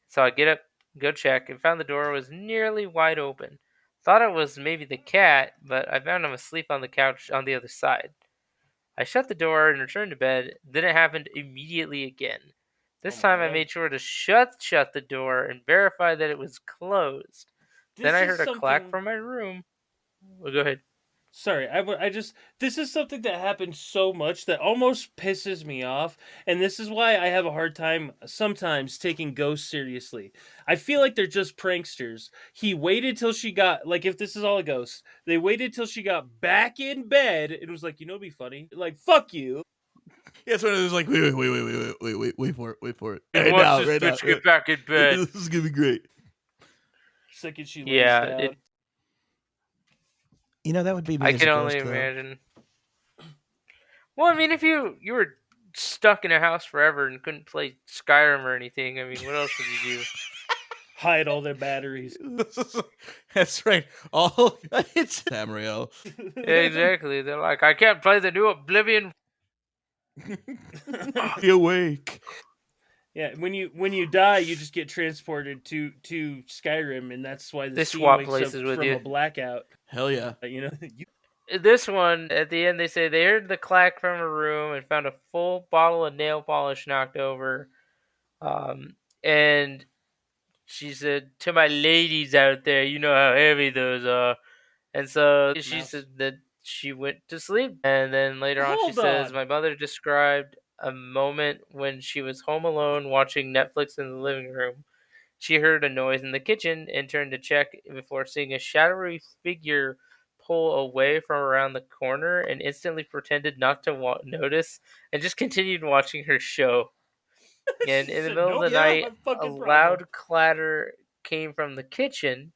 So I get up, go check, and found the door was nearly wide open. Thought it was maybe the cat, but I found him asleep on the couch on the other side. I shut the door and returned to bed. Then it happened immediately again. This Oh my time I God. made sure to shut the door and verify that it was closed. Then This I is heard a clack something. from my room. Well, go ahead. Sorry, I just this is something that happens so much that almost pisses me off, and this is why I have a hard time sometimes taking ghosts seriously. I feel like they're just pranksters. He waited till she got like if this is all a ghost, they waited till she got back in bed. It was like, it'd be funny. Like, fuck you. Yeah, so it was like, wait for it. And watch this bitch get back in bed. This is gonna be great. Second she lays Yeah, down. You know, that would be me I as can a only ghost, though. imagine. Well, I mean, if you were stuck in a house forever and couldn't play Skyrim or anything, I mean, what else would you do? Hide all their batteries. That's right. All it's Tamriel. Exactly. They're like, I can't play the new Oblivion. Be awake. Yeah, when you die, you just get transported to Skyrim, and that's why the They scene swap wakes up places with from you. a blackout. Hell yeah. You know, This one, at the end, they say they heard the clack from a room and found a full bottle of nail polish knocked over. And she said, "To my ladies out there, you know how heavy those are." And so she Mouse. said that she went to sleep. And then later on, she Hold says, on. "My mother described a moment when she was home alone watching Netflix in the living room. She heard a noise in the kitchen and turned to check before seeing a shadowy figure pull away from around the corner and instantly pretended not to notice and just continued watching her show. And She in the said, middle of "Nope, the not night, my a fucking problem." loud clatter came from the kitchen.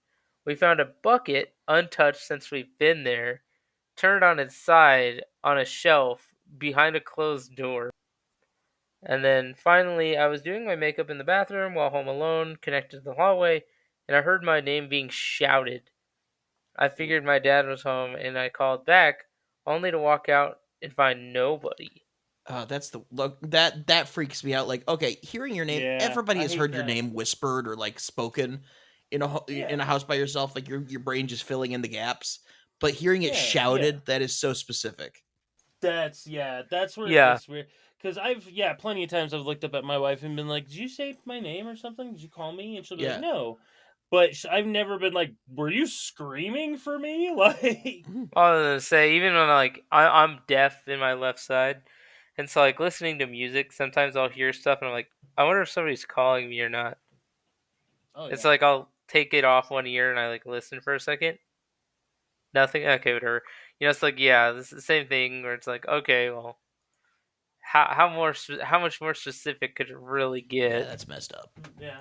We found a bucket untouched since we've been there, turned on its side on a shelf behind a closed door. And then finally, I was doing my makeup in the bathroom while home alone, connected to the hallway, and I heard my name being shouted. I Ooh. figured my dad was home and I called back, only to walk out and find nobody. That's the look that freaks me out. Like, okay, hearing your name, Yeah, everybody I has hate heard your that. name whispered or like spoken in in Yeah, a house by yourself. Like your brain just filling in the gaps. But hearing it yeah. shouted, that is so specific. That's where it Yeah. gets weird. Because I've plenty of times I've looked up at my wife and been like, "Did you say my name or something? Did you call me?" And she'll be like, Yeah. "No." But I've never been like, "Were you screaming for me?" Like, Mhm. All I was gonna say, even when I'm deaf in my left side, and so like listening to music, sometimes I'll hear stuff and I'm like, I wonder if somebody's calling me or not. oh It's yeah, like I'll take it off one ear and I like listen for a second. Nothing. Okay, whatever. It's like yeah, this is the same thing where it's like okay, well, how much more specific could it really Yeah, get? that's messed up. yeah.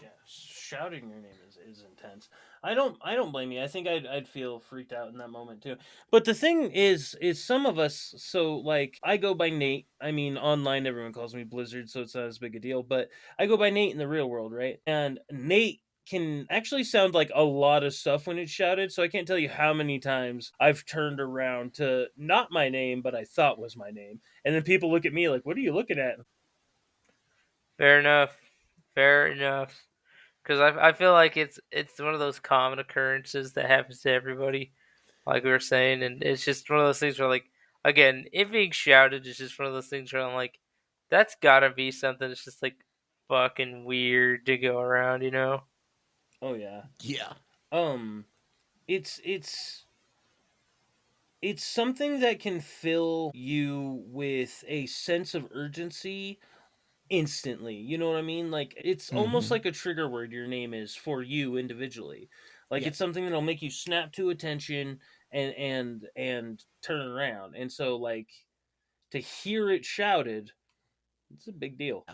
Yeah, shouting your name is intense. I don't blame you. I think I'd feel freaked out in that moment too. But the thing is some of us. So like I go by Nate. I mean online everyone calls me Blizzard, so it's not as big a deal. But I go by Nate in the real world, right? And Nate can actually sound like a lot of stuff when it's shouted. So I can't tell you how many times I've turned around to not my name, but I thought was my name, and then people look at me like, "What are you looking at?" Fair enough. Fair enough. Because I feel like it's one of those common occurrences that happens to everybody, like we were saying, and it's just one of those things where like again, it being shouted is just one of those things where I'm like, that's gotta be something that's just like fucking weird to go around. Oh yeah. Yeah. Um. It's it's something that can fill you with a sense of urgency instantly. You know what I mean? Like it's almost Hmm. like a trigger word your name is for you individually. Like Yeah. it's something that'll make you snap to attention and turn around. And so like to hear it shouted, it's a big deal.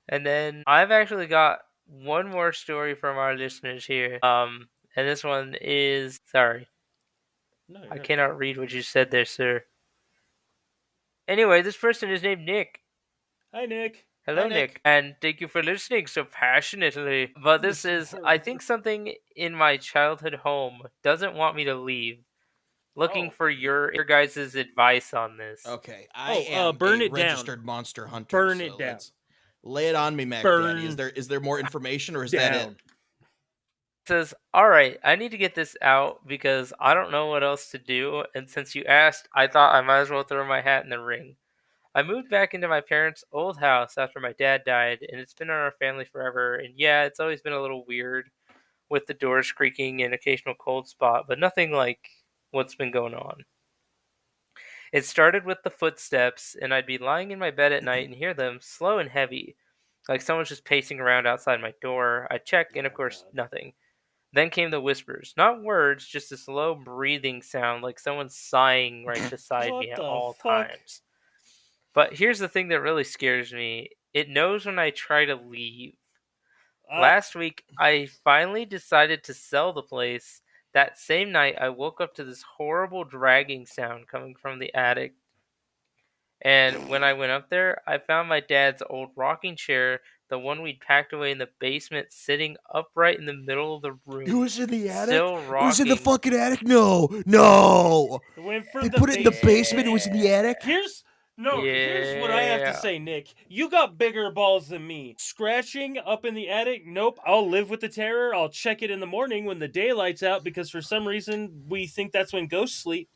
And then I've actually got one more story from our listeners here. And this one is sorry, No, I you're okay. cannot read what you said there, sir. Anyway, this person is named Nick. Hi Nick. Hi, Hello, Nick. Nick, and thank you for listening so passionately. But this Listen is, I hard. think, something in my childhood home doesn't want me to leave. Looking Oh. for your guys' advice on this. Okay, I Oh, am a burn it down. registered monster hunter, Burn it so down. let's lay it on me, Mac Daddy. Is Burn there more information, or is that it? down. Says, all right, I need to get this out because I don't know what else to do. And since you asked, I thought I might as well throw my hat in the ring. I moved back into my parents' old house after my dad died, and it's been in our family forever. And yeah, it's always been a little weird with the doors creaking and occasional cold spot, but nothing like what's been going on. It started with the footsteps, and I'd be lying in my bed at night and hear them slow and heavy, like someone's just pacing around outside my door. I'd check, and of Oh course, god. nothing. Then came the whispers. Not words, just a slow breathing sound like someone's sighing right beside me What at the all fuck? times. But here's the thing that really scares me it knows when I try to leave. Uh, Last week, I finally decided to sell the place. That same night, I woke up to this horrible dragging sound coming from the attic. And when I went up there, I found my dad's old rocking chair, the one we'd packed away in the basement, sitting upright in the middle of the It room, was in the attic. still It was in the rocking. fucking attic. No, no. went for They the put it in the basement. basement. It was in the attic. Here's No, here's what I have to Yeah. say, Nick. You got bigger balls than me. Scratching up in the attic? Nope. I'll live with the terror. I'll check it in the morning when the daylight's out because for some reason we think that's when ghosts sleep.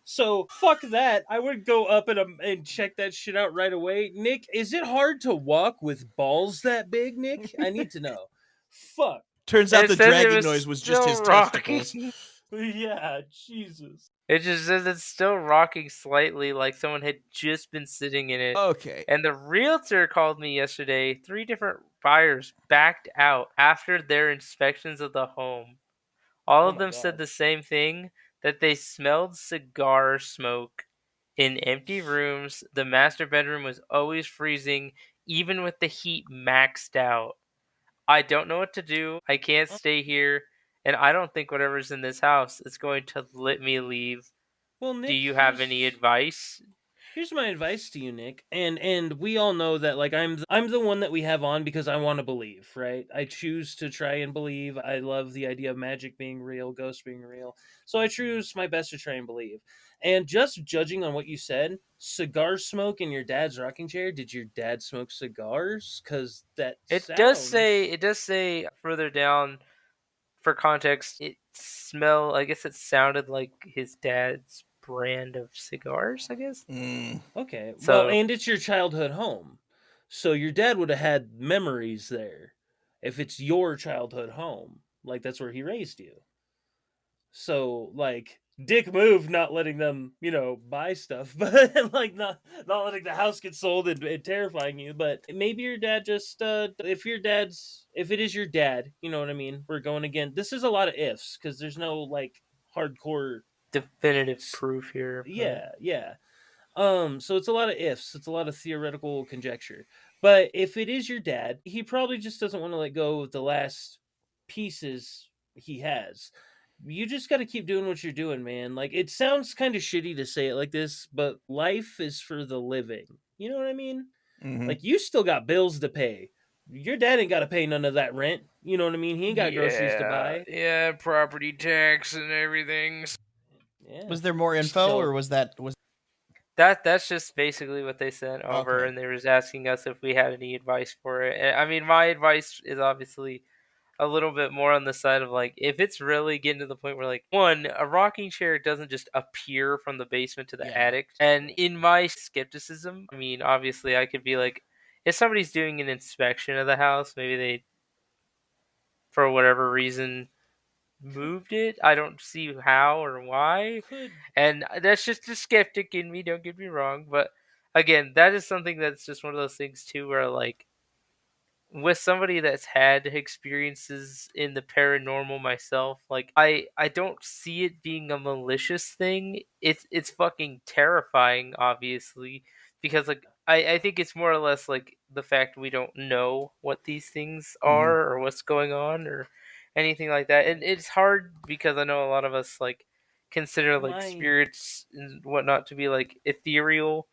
So fuck that. I would go up and check that shit out right away. Nick, is it hard to walk with balls that big, Nick? I need to know. Fuck. Turns And out it the says it dragging was noise was just still his testicles. rocking. Yeah, Jesus. It just says it's still rocking slightly, like someone had just been sitting in it. Okay. And the realtor called me yesterday. 3 different buyers backed out after their inspections of the home. All Oh of my them said god. the same thing, that they smelled cigar smoke in empty rooms. The master bedroom was always freezing, even with the heat maxed out. I don't know what to do. I can't stay here. And I don't think whatever's in this house is going to let me leave. Well, Do Nick, you have any advice? here's my advice to you, Nick. And we all know that like I'm the one that we have on because I want to believe, right? I choose to try and believe. I love the idea of magic being real, ghosts being real. So I choose my best to try and believe. And just judging on what you said, cigar smoke in your dad's rocking chair, did your dad smoke cigars? Cuz that sounds It does say further down for context, I guess it sounded like his dad's brand of cigars, I guess. Mm. okay. Well, So and it's your childhood home. So your dad would have had memories there. If it's your childhood home, like that's where he raised you. So like dick move not letting them, buy stuff, but like not letting the house get sold and terrifying you, but maybe your dad just if it is your dad, you know what I mean? We're going again. This is a lot of ifs cuz there's no like hardcore definitive proof here, but yeah, yeah. So it's a lot of ifs, it's a lot of theoretical conjecture. But if it is your dad, he probably just doesn't want to let go of the last pieces he has. You just got to keep doing what you're doing, man. Like it sounds kind of shitty to say it like this, but life is for the living. You know what I mean? Hmm. Like you still got bills to pay. Your dad ain't got to pay none of that rent. You know what I mean? He ain't got groceries to buy. yeah, property tax and everything. Yeah. Was there more info, So or was That's just basically what they sent over, okay? and they were just asking us if we had any advice for it. And, I mean, my advice is obviously a little bit more on the side of like if it's really getting to the point where like one a rocking chair doesn't just appear from the basement to the Yeah. attic. And in my skepticism, I mean, obviously I could be like, if somebody's doing an inspection of the house, maybe they for whatever reason moved it. I don't see how or why. could And that's just a skeptic in me, don't get me wrong, but again, that is something that's just one of those things too where like with somebody that's had experiences in the paranormal myself, like I don't see it being a malicious thing. It's fucking terrifying, obviously, because like I think it's more or less like the fact we don't know what these things Hmm. are or what's going on or anything like that. And it's hard because I know a lot of us like consider like my spirits and whatnot to be like ethereal,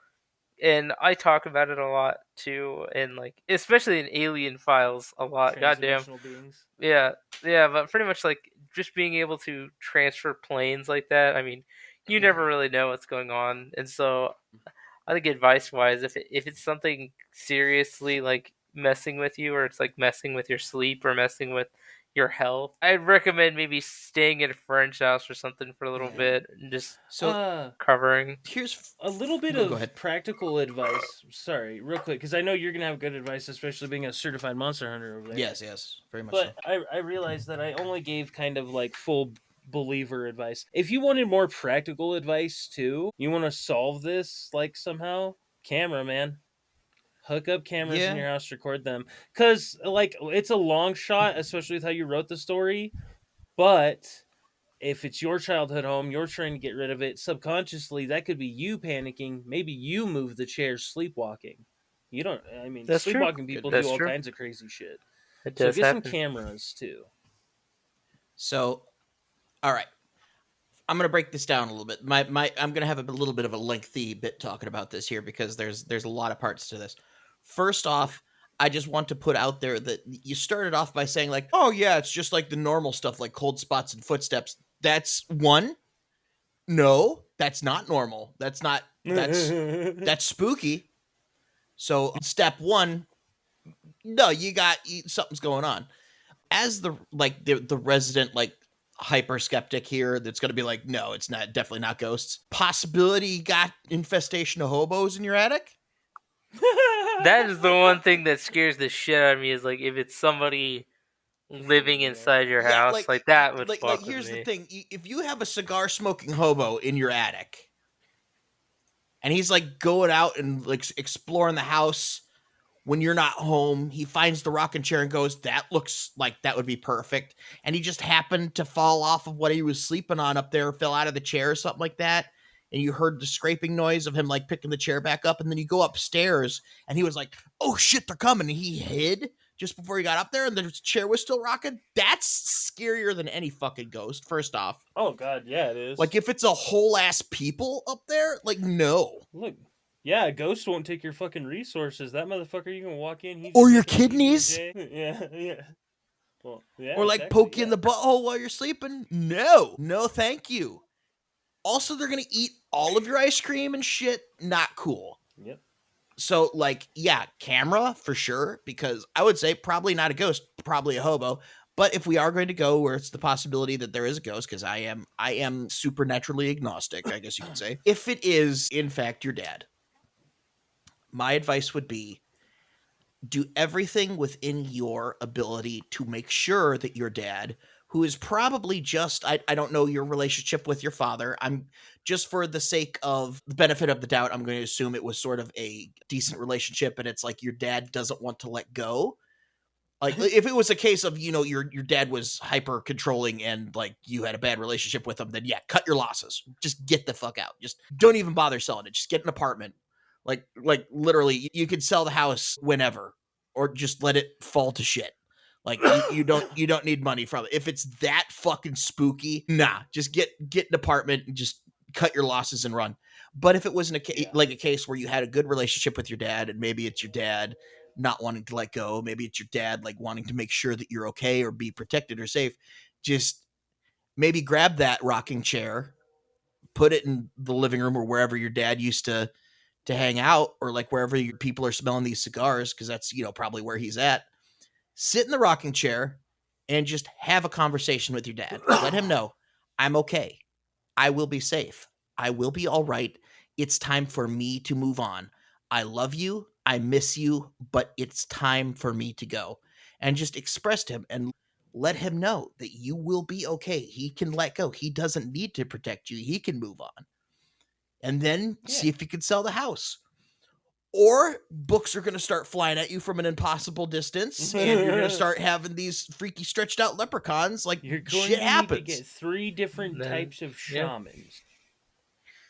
and I talk about it a lot too, and like especially in Alien Files a lot. Goddamn, transdimensional beings. yeah, yeah, but pretty much like just being able to transfer planes like that. I mean, you never really know what's going on, and so I think advice wise, if it's something seriously like messing with you, or it's like messing with your sleep or messing with your health, I'd recommend maybe staying at a friend's house or something for a little Yeah. bit and just So Uh here's a little bit go of ahead. practical advice. Sorry, real quick, because I know you're gonna have good advice, especially being a certified monster hunter over there. Yes, yes, very much so. But I realized that I only gave kind of like full believer advice. If you wanted more practical advice too, you want to solve this like somehow, camera man. Hook up cameras in Yeah. your house, record them. Cause like it's a long shot, especially with how you wrote the story. But if it's your childhood home, you're trying to get rid of it subconsciously, that could be you panicking. Maybe you move the chair sleepwalking. You don't, I mean, That's true. sleepwalking Good people do point. That's all true. kinds of crazy shit. It So does get some happen. cameras too. So, all right. I'm gonna break this down a little bit. My I'm gonna have a little bit of a lengthy bit talking about this here because there's a lot of parts to this. First off, I just want to put out there that you started off by saying like, oh yeah, it's just like the normal stuff like cold spots and footsteps. That's one. No, That's not normal. That's spooky. So step one, no, something's going on. As the resident like hyper skeptic here, that's gonna be like, no, it's not, definitely not ghosts. Possibility you got infestation of hobos in your attic. That is the one thing that scares the shit out of me. Is like if it's somebody living inside your Yeah, house, like that would like fuck with here's the me. thing: if you have a cigar smoking hobo in your attic, and he's like going out and like exploring the house when you're not home, he finds the rocking chair and goes, "That looks like that would be perfect." And he just happened to fall off of what he was sleeping on up there, fell out of the chair or something like that. And you heard the scraping noise of him like picking the chair back up. And then you go upstairs and he was like, "Oh shit, they're coming." And he hid just before he got up there and the chair was still rocking. That's scarier than any fucking ghost, first off. Oh god, yeah, it is. Like if it's a whole ass people up there, like no. Look, yeah, a ghost won't take your fucking resources. That motherfucker, you can walk in, he Or just your gets a kidneys. PBJ. Yeah, yeah. Well, yeah, Or like exactly, poke you in the butthole while you're sleeping. No, no, thank you. Also, they're gonna eat all of your ice cream and shit. Not cool. Yep. So, like, yeah, camera for sure, because I would say probably not a ghost, probably a hobo. But if we are going to go where it's the possibility that there is a ghost, because I am supernaturally agnostic, I guess you could say. If it is in fact your dad, my advice would be do everything within your ability to make sure that your dad, who is probably just, I don't know your relationship with your father. I'm just, for the sake of the benefit of the doubt, I'm going to assume it was sort of a decent relationship and it's like your dad doesn't want to let go. Like if it was a case of, your dad was hyper controlling and like you had a bad relationship with him, then yeah, cut your losses. Just get the fuck out. Just don't even bother selling it. Just get an apartment. Like literally you could sell the house whenever or just let it fall to shit. Like you don't need money from it. If it's that fucking spooky, nah, just get an apartment and just cut your losses and run. But if it wasn't like a case where you had a good relationship with your dad and maybe it's your dad not wanting to let go, maybe it's your dad like wanting to make sure that you're okay or be protected or safe, just maybe grab that rocking chair, put it in the living room or wherever your dad used to hang out, or like wherever your people are smelling these cigars, because that's probably where he's at. Sit in the rocking chair and just have a conversation with your dad. Let him know, I'm okay. I will be safe. I will be all right. It's time for me to move on. I love you. I miss you, but it's time for me to go. And just express to him and let him know that you will be okay. He can let go. He doesn't need to protect you. He can move on. And then see if you can sell the house. Or books are going to start flying at you from an impossible distance, and you're going to start having these freaky stretched out leprechauns. Like, You're going shit to happens. need to get 3 different Then, types of yeah. shamans.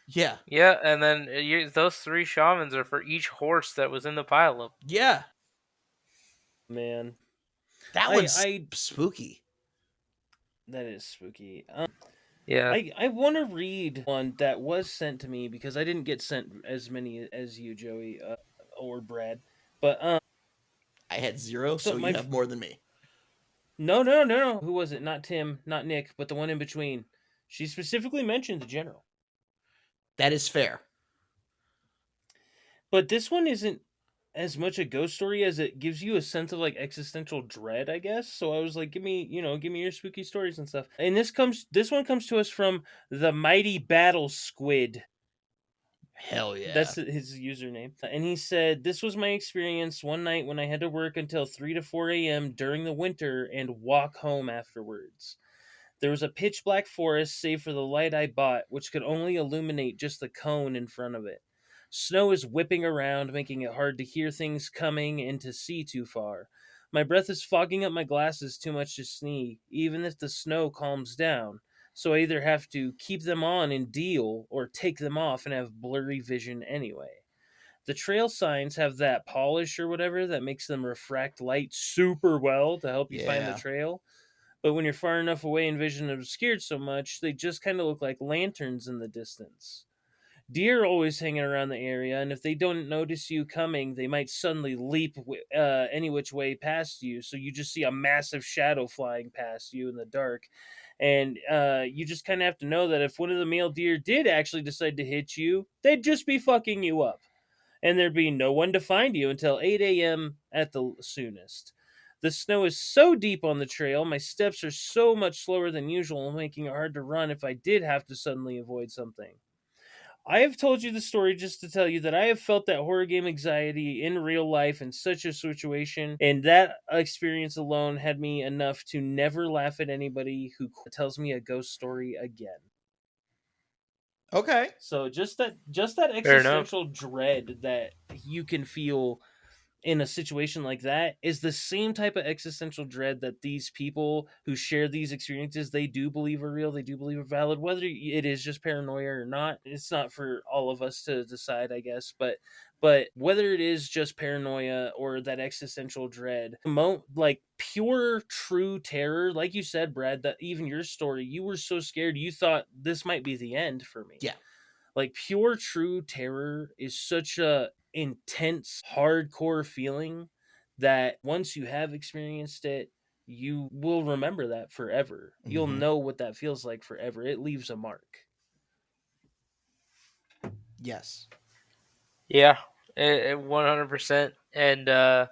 Yeah. Yeah, and then those 3 shamans are for each horse that was in the pileup. Yeah. Man, That one's spooky. That is spooky. Yeah. I want to read one that was sent to me because I didn't get sent as many as you, Joey, or Brad. But I had 0, so you have more than me. No. Who was it? Not Tim, not Nick, but the one in between. She specifically mentioned the general. That is fair. But this one isn't as much a ghost story as it gives you a sense of like existential dread, I guess. So I was like, give me your spooky stories and stuff. And this one comes to us from the Mighty Battle Squid. Hell yeah. That's his username. And he said, this was my experience one night when I had to work until 3 to 4 a.m. during the winter and walk home afterwards. There was a pitch black forest save for the light I bought, which could only illuminate just the cone in front of it. Snow is whipping around, making it hard to hear things coming and to see too far. My breath is fogging up my glasses too much to see, even if the snow calms down. So I either have to keep them on and deal, or take them off and have blurry vision anyway. The trail signs have that polish or whatever that makes them refract light super well to help you find the trail. But when you're far enough away and vision obscured so much, they just kind of look like lanterns in the distance. Deer are always hanging around the area, and if they don't notice you coming, they might suddenly leap any which way past you, so you just see a massive shadow flying past you in the dark. And you just kind of have to know that if one of the male deer did actually decide to hit you, they'd just be fucking you up. And there'd be no one to find you until 8 a.m. at the soonest. The snow is so deep on the trail, my steps are so much slower than usual, making it hard to run if I did have to suddenly avoid something. I have told you the story just to tell you that I have felt that horror game anxiety in real life in such a situation, and that experience alone had me enough to never laugh at anybody who tells me a ghost story again. Okay. So just that Fair enough. existential dread that you can feel in a situation like that is the same type of existential dread that these people who share these experiences, they do believe are real, they do believe are valid, whether it is just paranoia or not. It's not for all of us to decide, I guess, but whether it is just paranoia or that existential dread, like pure true terror, like you said, Brad, that even your story, you were so scared you thought this might be the end for me. Yeah. Like pure true terror is such a intense hardcore feeling that once you have experienced it, you will remember that forever. You'll Mhm. know what that feels like forever. It leaves a mark. Yes. Yeah, 100%. And yeah,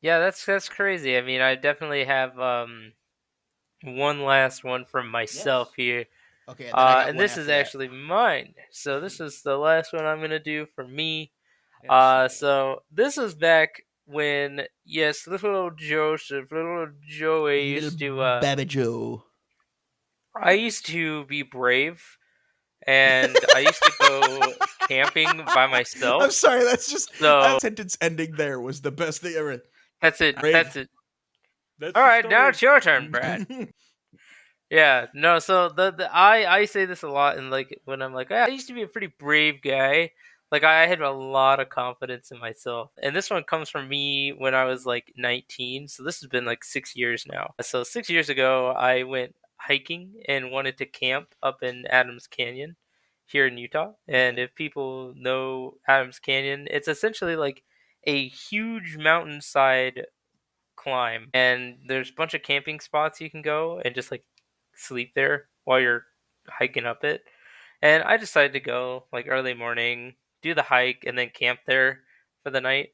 that's crazy. I mean, I definitely have one last one from Yes. myself here. Okay, and then I got And one this is after that. actually mine. So this is the last one I'm gonna do for me. Excellent. So this was back when, yes, little Joseph, little Joey Little used to Baby Joe. I used to be brave, and I used to go camping by I'm myself. sorry, that's just So that sentence ending there was the best thing ever. that's it. Brave. That's it. That's All the right, now story. it's your turn, Brad. Yeah, no, so I say this a lot, and like when I'm like, I used to be a pretty brave guy. Like I had a lot of confidence in myself. And this one comes from me when I was like 19. So this has been like 6 years now. So 6 years ago, I went hiking and wanted to camp up in Adams Canyon here in Utah. And Okay. if people know Adams Canyon, it's essentially like a huge mountainside climb, and there's a bunch of camping spots you can go and just like sleep there while you're hiking up it. And I decided to go like early morning, do the hike, and then camp there for the night.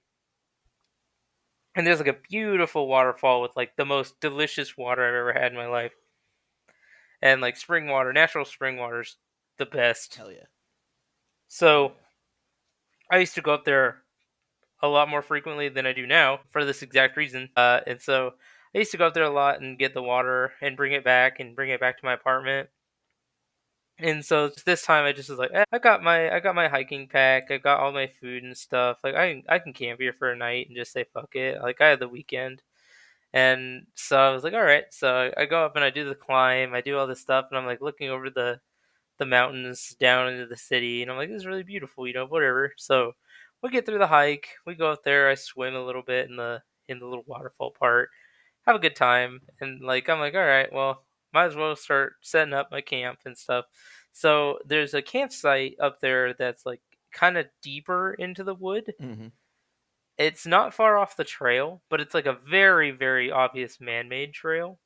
And there's like a beautiful waterfall with like the most delicious water I've ever had in my life. And like spring water, natural spring water's the best. Hell yeah. Oh So yeah. I used to go up there a lot more frequently than I do now for this exact reason. And so I used to go up there a lot and get the water and bring it back to my apartment. And so this time I just was like, I got my hiking pack, I got all my food and stuff. Like I can camp here for a night and just say fuck it. Like I had the weekend. And so I was like, all right. So I go up and I do the climb, I do all this stuff, and I'm like looking over the mountains down into the city, and I'm like, this is really beautiful, whatever. So we get through the hike, we go up there, I swim a little bit in the little waterfall part, have a good time, and like I'm like, all right, well, might as well start setting up my camp and stuff. So there's a campsite up there that's like kind of deeper into the wood. Mhm. It's not far off the trail, but it's like a very, very obvious man-made trail.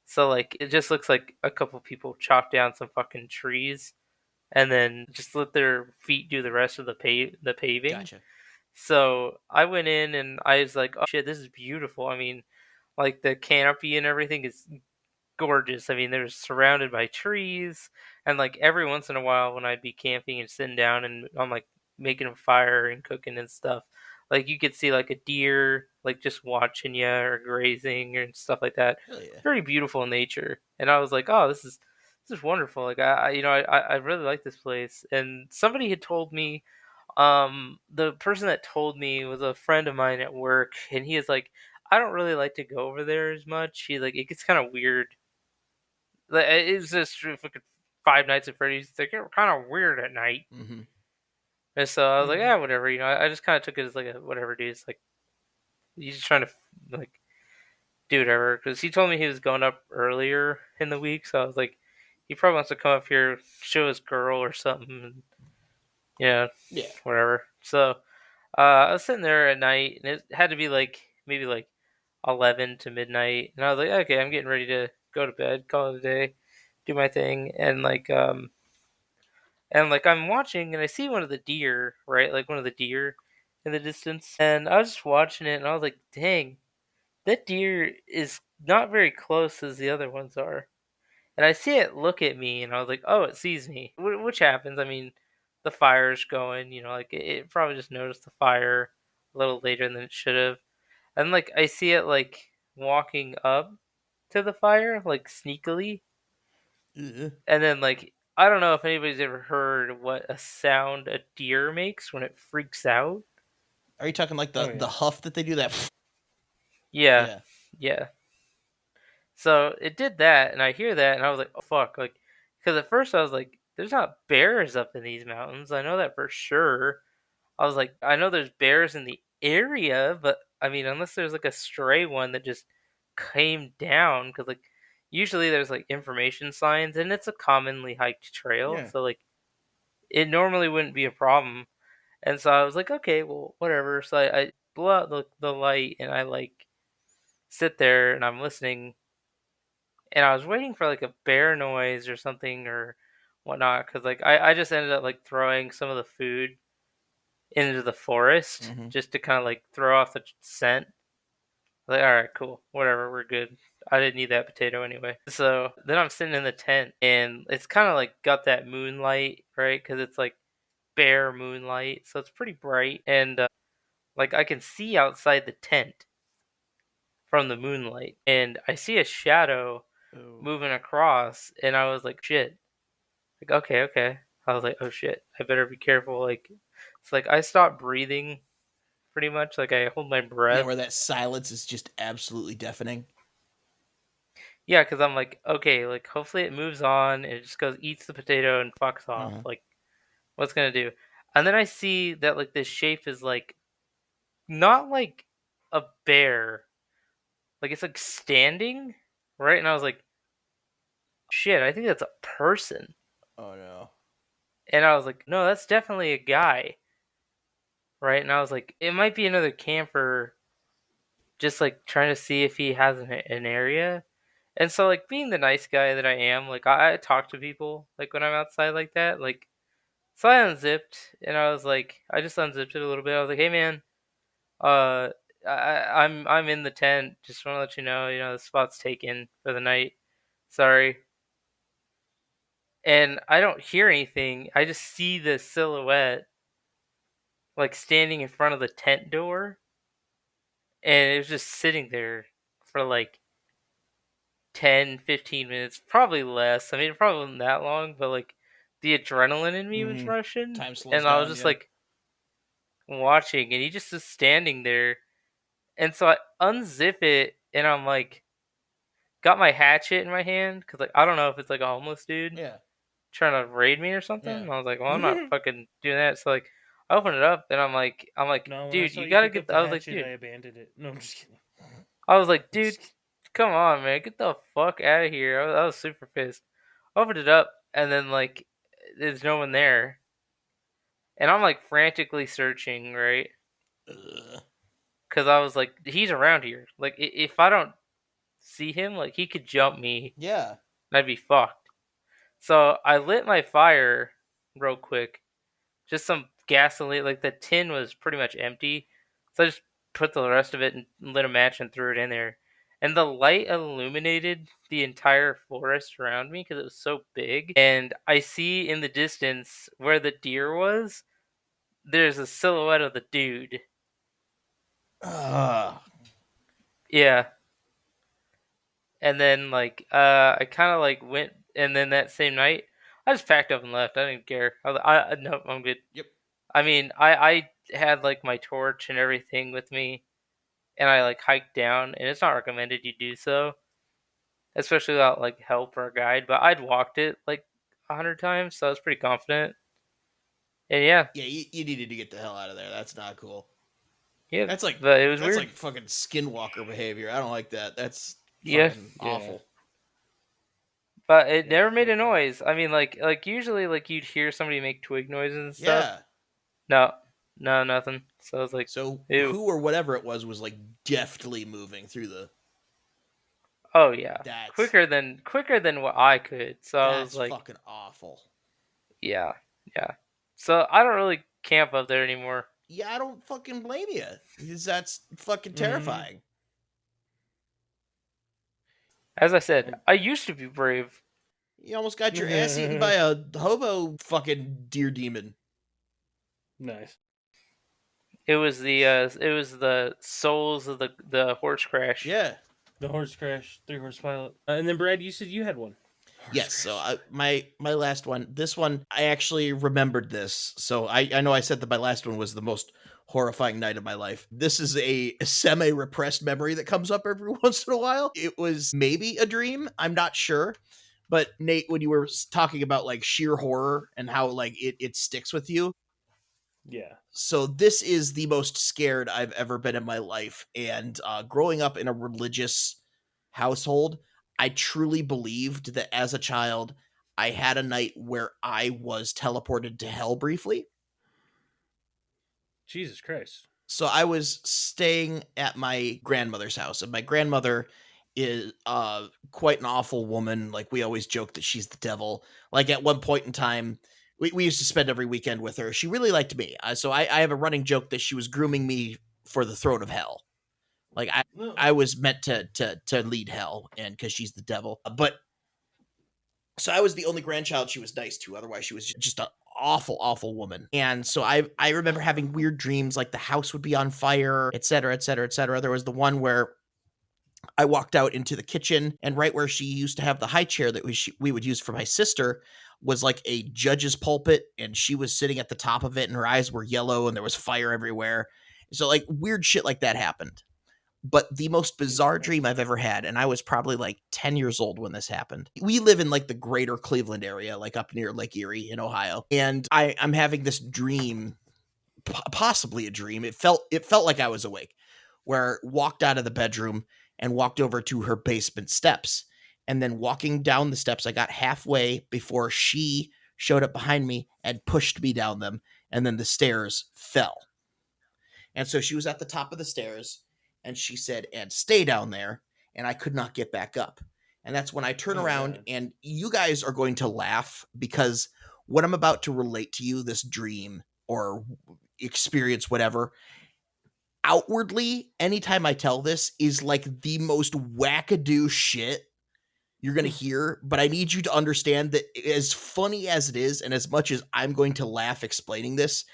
So like it just looks like a couple people chopped down some fucking trees and then just let their feet do the rest of the paving. Gotcha. So I went in and I was like, "Oh shit, this is beautiful." I mean, like the canopy and everything is gorgeous. I mean, they're surrounded by trees, and like every once in a while, when I'd be camping and sitting down and I'm like making a fire and cooking and stuff, like you could see like a deer like just watching you or grazing or stuff like that. Hell yeah. Very beautiful nature, and I was like, oh, this is wonderful. Like I really like this place, and somebody had told me the person that told me was a friend of mine at work, and he is like, I don't really like to go over there as much. He's like, it gets kind of weird. Like, it's just fucking Five Nights at Freddy's. It's like, kind of weird at night. Mhm. And so I was like, Mm-hmm. yeah, whatever. I just kind of took it as like a whatever, dude. It's like he's just trying to like do whatever. Because he told me he was going up earlier in the week, so I was like, he probably wants to come up here, show his girl or something, and yeah, Yeah. whatever. So I was sitting there at night, and it had to be like maybe like 11 to midnight, and I was like, okay, I'm getting ready to go to bed, call it a day, do my thing, and like I'm watching and I see one of the deer, right? Like one of the deer in the distance. And I was just watching it and I was like, dang, that deer is not very close as the other ones are. And I see it look at me and I was like, oh, it sees me. Which happens. I mean, the fire's going, like it probably just noticed the fire a little later than it should have. And like I see it like walking up to the fire, like sneakily, Ugh. and then like I don't know if anybody's ever heard what a sound a deer makes when it freaks out. Are you talking like Oh the yeah. huff that they do that? Yeah, Yeah. yeah. So it did that, and I hear that, and I was like, oh fuck, like, because at first I was like, there's not bears up in these mountains. I know that for sure. I was like, I know there's bears in the area, but I mean, unless there's like a stray one that just came down, because like usually there's like information signs, and it's a commonly hiked trail, Yeah. so like it normally wouldn't be a problem. And so I was like, okay, well, whatever. So I blow out the light and I like sit there and I'm listening. And I was waiting for like a bear noise or something or whatnot. Cause like I just ended up like throwing some of the food into the forest Mm-hmm. just to kind of like throw off the scent. Like, all right, cool, whatever, we're good. I didn't need that potato anyway. So then I'm sitting in the tent and it's kind of like got that moonlight, right? Cause it's like bare moonlight. So it's pretty bright. And like I can see outside the tent from the moonlight, and I see a shadow Oh. moving across, and I was like, "Shit!" Like, okay, okay. I was like, "Oh shit! I better be careful." Like, it's like I stopped breathing pretty much. Like I hold my Yeah, breath. where that silence is just absolutely deafening. Yeah, because I'm like, okay, like hopefully it moves on and it just goes eats the potato and fucks off. Uh-huh. Like, what's gonna do? And then I see that like this shape is like not like a bear, like it's like standing, right? And I was like, shit, I think that's a person. Oh no. And I was like, no, that's definitely a guy, right? And I was like, it might be another camper just like trying to see if he has an area. And so, like, being the nice guy that I am, like, I talk to people, like, when I'm outside like that. Like, so I unzipped and I was like, I just unzipped it a little bit. I was like, hey, man, uh, I'm in the tent. Just want to let you know, the spot's taken for the night. Sorry. And I don't hear anything. I just see the silhouette like standing in front of the tent door, and it was just sitting there for like 10, 15 minutes, probably less. I mean, it probably wasn't that long, but like the adrenaline in me was Mm-hmm. rushing, Time slows and I was down. just Yeah. like watching, and he just is standing there. And so I unzip it, and I'm like, got my hatchet in my hand because like I don't know if it's like a homeless dude Yeah. trying to raid me or something. Yeah. And I was like, well, I'm not fucking doing that. So like, I open it up, and I'm like, No, when I dude, saw you you gotta pick get. up the I was like, hatchet, I dude. abandoned it. No, I'm just kidding. I was like, dude, Just kidding. come on, man, get the fuck out of here. I was super pissed. Opened it up, and then like, there's no one there, and I'm like frantically searching, right? Ugh. Because I was like, he's around here. Like, if I don't see him, like, he could jump me, Yeah. and I'd be fucked. So I lit my fire real quick, just some gasoline. Like the tin was pretty much empty, so I just put the rest of it and lit a match and threw it in there. And the light illuminated the entire forest around me because it was so big. And I see in the distance where the deer was, there's a silhouette of the dude. Ugh. Yeah. And then like I kind of like went, and then that same night I just packed up and left. I didn't care. No, I'm good. Yep. I mean, I had like my torch and everything with me, and I like hiked down, and it's not recommended you do so, especially without like help or a guide. But I'd walked it like 100 times, so I was pretty confident. And yeah, Yeah, you needed to get the hell out of there. That's not cool. yeah, That's like but it was that's weird. like fucking skinwalker behavior. I don't like that. That's Yeah, fucking Yeah. awful. but it Yeah, never made a fuck that. noise. I mean, like usually like you'd hear somebody make twig noises and stuff. Yeah. No, no, nothing. So I was like, So ew. who or whatever it was like deftly moving through the Oh yeah, That's quicker than what I could. So I was that's like, fucking awful. yeah, yeah. So I don't really camp up there anymore. Yeah, I don't fucking blame you. Because that's fucking Mhm. terrifying. As I said, Um, I used to be brave. You almost got your ass eaten by a hobo fucking deer demon. Nice. It was the souls of the horse crash. Yeah. The horse crash, 3 horse pilot. And then Brad, you said you had one. Horse Yes, so crash. my last one, this one I actually remembered this. So I know I said that my last one was the most horrifying night of my life. This is a semi-repressed memory that comes up every once in a while. It was maybe a dream, I'm not sure. But Nate, when you were talking about like sheer horror and how like it sticks with you, Yeah. so this is the most scared I've ever been in my life. And growing up in a religious household, I truly believed that as a child, I had a night where I was teleported to hell briefly. Jesus Christ. So I was staying at my grandmother's house, and my grandmother is quite an awful woman. Like we always joke that she's the devil. Like at one point in time, we used to spend every weekend with her. She really liked me, so I have a running joke that she was grooming me for the throne of hell. Like No. I was meant to lead hell, and because she's the devil. But so I was the only grandchild she was nice to. Otherwise, she was just an awful, awful woman. And so I remember having weird dreams, like the house would be on fire, et cetera, et cetera, et cetera. There was the one where I walked out into the kitchen, and right where she used to have the high chair that we would use for my sister was like a judge's pulpit, and she was sitting at the top of it, and her eyes were yellow, and there was fire everywhere. So like weird shit like that happened. But the most Jesus bizarre dream Christ. I've ever had, and I was probably like 10 years old when this happened. We live in like the greater Cleveland area, like up near Lake Erie in Ohio. And I'm having this dream, possibly a dream. It felt like I was awake, where I walked out of the bedroom and walked over to her basement steps. And then walking down the steps, I got halfway before she showed up behind me and pushed me down them. And then the stairs fell. And so she was at the top of the stairs and she said, and stay down there. And I could not get back up. And that's when I turn Oh around, God. and you guys are going to laugh because what I'm about to relate to you, this dream or experience, whatever, outwardly, anytime I tell this, is like the most wackadoo shit you're going to hear. But I need you to understand that as funny as it is, and as much as I'm going to laugh explaining this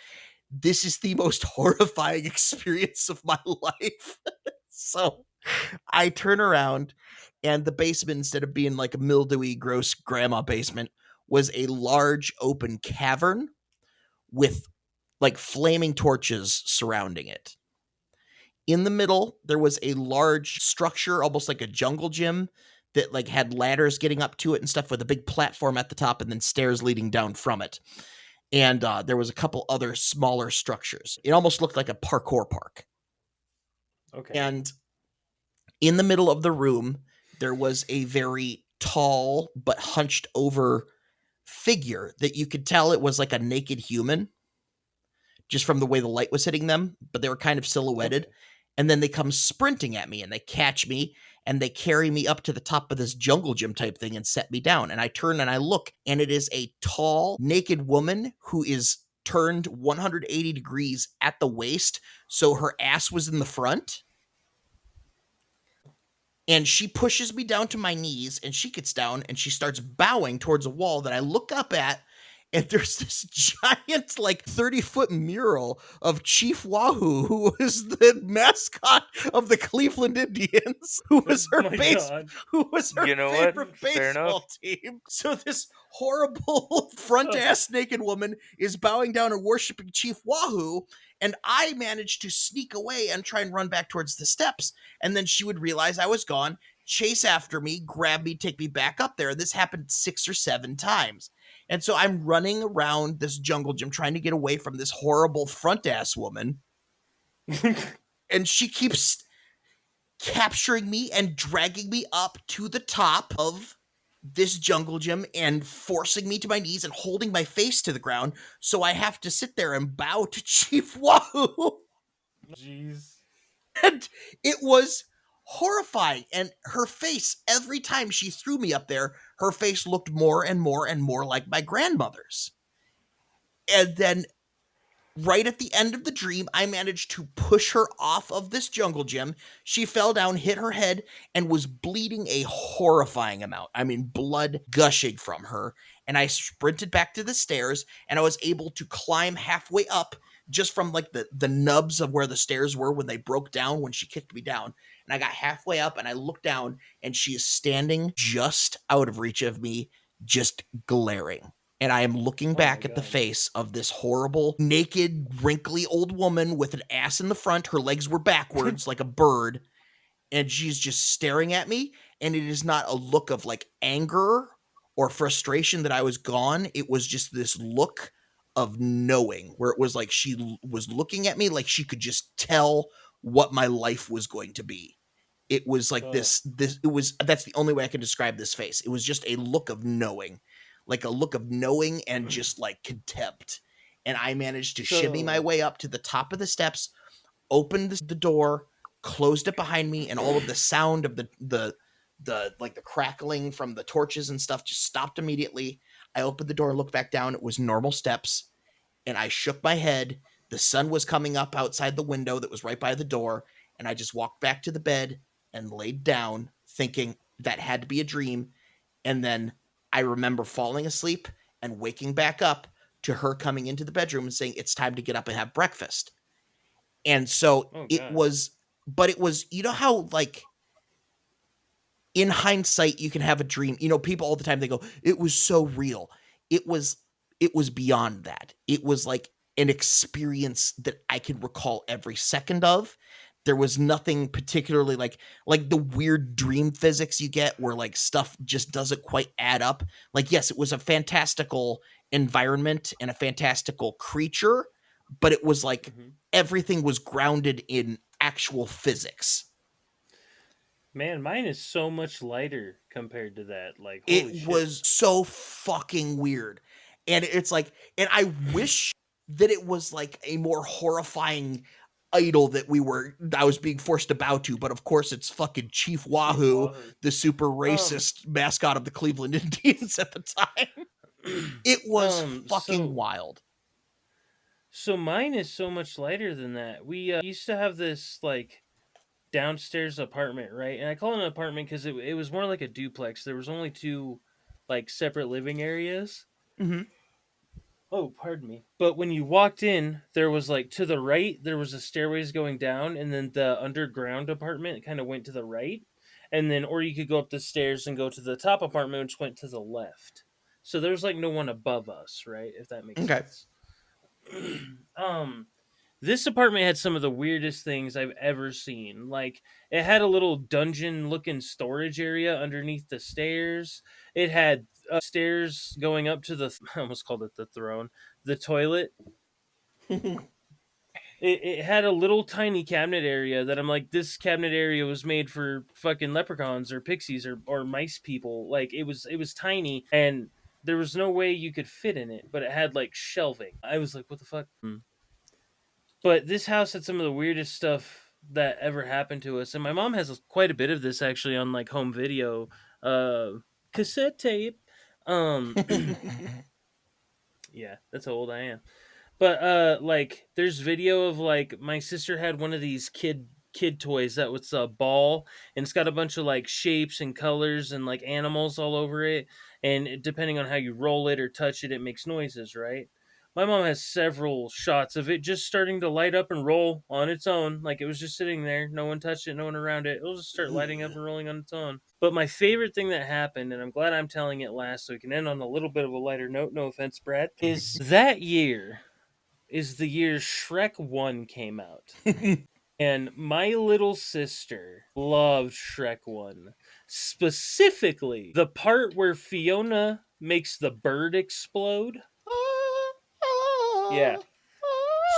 is the most horrifying experience of my life. So I turn around, and the basement, instead of being like a mildewy, gross grandma basement, was a large open cavern with like flaming torches surrounding it. In the middle, there was a large structure, almost like a jungle gym, that like had ladders getting up to it and stuff, with a big platform at the top and then stairs leading down from it. And there was a couple other smaller structures. It almost looked like a parkour park. Okay. And in the middle of the room, there was a very tall but hunched over figure that you could tell it was like a naked human just from the way the light was hitting them, but they were kind of silhouetted. Okay. And then they come sprinting at me and they catch me and they carry me up to the top of this jungle gym type thing and set me down. And I turn and I look, and it is a tall, naked woman who is turned 180 degrees at the waist. So her ass was in the front. And she pushes me down to my knees, and she gets down and she starts bowing towards a wall that I look up at. And there's this giant, like 30-foot mural of Chief Wahoo, who was the mascot of the Cleveland Indians, who was Oh her my base, God. who was her You know what? favorite Fair enough. baseball team. So this horrible front ass naked woman is bowing down and worshiping Chief Wahoo, and I managed to sneak away and try and run back towards the steps. And then she would realize I was gone, chase after me, grab me, take me back up there. And this happened 6 or 7 times. And so I'm running around this jungle gym trying to get away from this horrible front ass woman. And she keeps capturing me and dragging me up to the top of this jungle gym and forcing me to my knees and holding my face to the ground. So I have to sit there and bow to Chief Wahoo. Jeez. And it was horrifying. And her face, every time she threw me up there, her face looked more and more and more like my grandmother's. And then right at the end of the dream, I managed to push her off of this jungle gym. She fell down, hit her head, and was bleeding a horrifying amount. I mean, blood gushing from her. And I sprinted back to the stairs, and I was able to climb halfway up just from like the nubs of where the stairs were when they broke down when she kicked me down. And I got halfway up, and I looked down, and she is standing just out of reach of me, just glaring. And I am looking Oh my back at the god. face of this horrible, naked, wrinkly old woman with an ass in the front. Her legs were backwards like a bird. And she's just staring at me. And it is not a look of like anger or frustration that I was gone. It was just this look of knowing, where it was like she was looking at me like she could just tell what my life was going to be. It was like Oh. this it was that's the only way I can describe this face. It was just a look of knowing, like a look of knowing and just like contempt. And I managed to shimmy my So way up to the top of the steps, opened the door, closed it behind me, and all of the sound of the like the crackling from the torches and stuff just stopped immediately. I opened the door, looked back down, it was normal steps, and I shook my head. The sun was coming up outside the window that was right by the door, and I just walked back to the bed and laid down, thinking that had to be a dream. And then I remember falling asleep and waking back up to her coming into the bedroom and saying, "It's time to get up and have breakfast." And so oh it god. was, but it was, you know how, like, in hindsight you can have a dream, people all the time, they go, it was so real. It was it was beyond that. It was like an experience that I can recall every second of. There was nothing particularly like the weird dream physics you get where like stuff just doesn't quite add up. Like, yes, it was a fantastical environment and a fantastical creature, but it was like hmm everything was grounded in actual physics. Man, mine is so much lighter compared to that. Like, holy It shit. was so fucking weird. And it's like, and I wish that it was like a more horrifying idol I was being forced to bow to, but of course it's fucking Chief Chief Wahoo, Wahoo. the super Um. racist mascot of the Cleveland Indians at the time. It was fucking So wild. mine is so much lighter than that. We used to have this like downstairs apartment, right? And I call it an apartment because it was more like a duplex. There was only two like separate living areas. Mhm. Oh, pardon me. But when you walked in, there was like to the right, there was a stairways going down, and then the underground apartment kind of went to the right. And then, or you could go up the stairs and go to the top apartment, which went to the left. So there's like no one above us, right? If that makes Okay. sense. um, this apartment had some of the weirdest things I've ever seen. Like, it had a little dungeon looking storage area underneath the stairs. It had stairs going up to I almost called it the throne, the toilet. It had a little tiny cabinet area that I'm like, this cabinet area was made for fucking leprechauns or pixies or mice people. Like, it was tiny and there was no way you could fit in it, but it had like shelving. I was like, what the fuck? But this house had some of the weirdest stuff that ever happened to us, and my mom has quite a bit of this actually on like home video, uh, cassette tape. Um, yeah, that's how old I am. But like there's video of like my sister had one of these kid toys that was a ball and it's got a bunch of like shapes and colors and like animals all over it, and depending on how you roll it or touch it, it makes noises, right? My mom has several shots of it just starting to light up and roll on its own, like it was just sitting there, no one touched it, no one around it. It'll just start lighting up and rolling on its own. But my favorite thing that happened, and I'm glad I'm telling it last so we can end on a little bit of a lighter note, no offense, Brad, is that year is the year Shrek 1 came out. And my little sister loved Shrek 1. Specifically, the part where Fiona makes the bird explode. Yeah.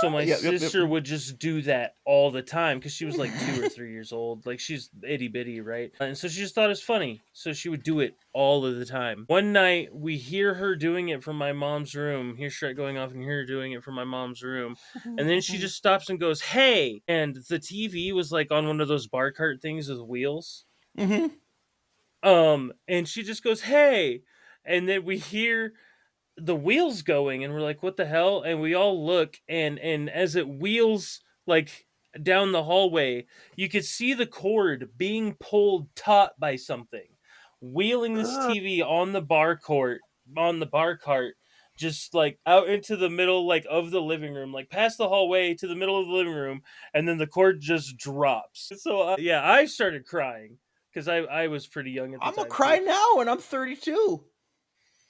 So my Yep. sister would just do that all the time because she was like 2 or 3 years old. Like she's itty bitty, right? And so she just thought it was funny. So she would do it all of the time. One night we hear her doing it from my mom's room. Hear Shrek going off and hear her doing it from my mom's room. And then she just stops and goes, "Hey!" And the TV was like on one of those bar cart things with wheels. Mm-hmm. And she just goes, "Hey!" And then we hear the wheels going and we're like, what the hell? And we all look, and as it wheels like down the hallway, you could see the cord being pulled taut by something, wheeling this TV on the bar cart, just like out into the middle like of the living room, like past the hallway to the middle of the living room, and then the cord just drops. So yeah, I started crying because I was pretty young at the I'm gonna time cry too. now, and I'm 32.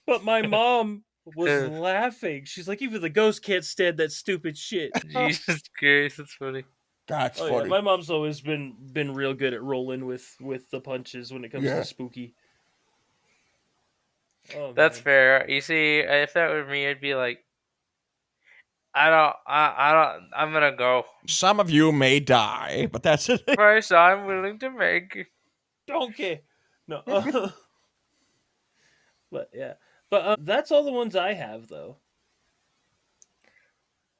But my mom was laughing. She's like, even the ghost can't stand that stupid shit. Jesus Christ, that's funny. That's Oh yeah, funny. my mom's always been real good at rolling with the punches when it comes Yeah. to spooky. Oh That's man. fair. You see, if that were me, I'd be like, I'm gonna go. Some of you may die, but that's it. Price I'm willing to make. Donkey. No. But yeah. But that's all the ones I have though.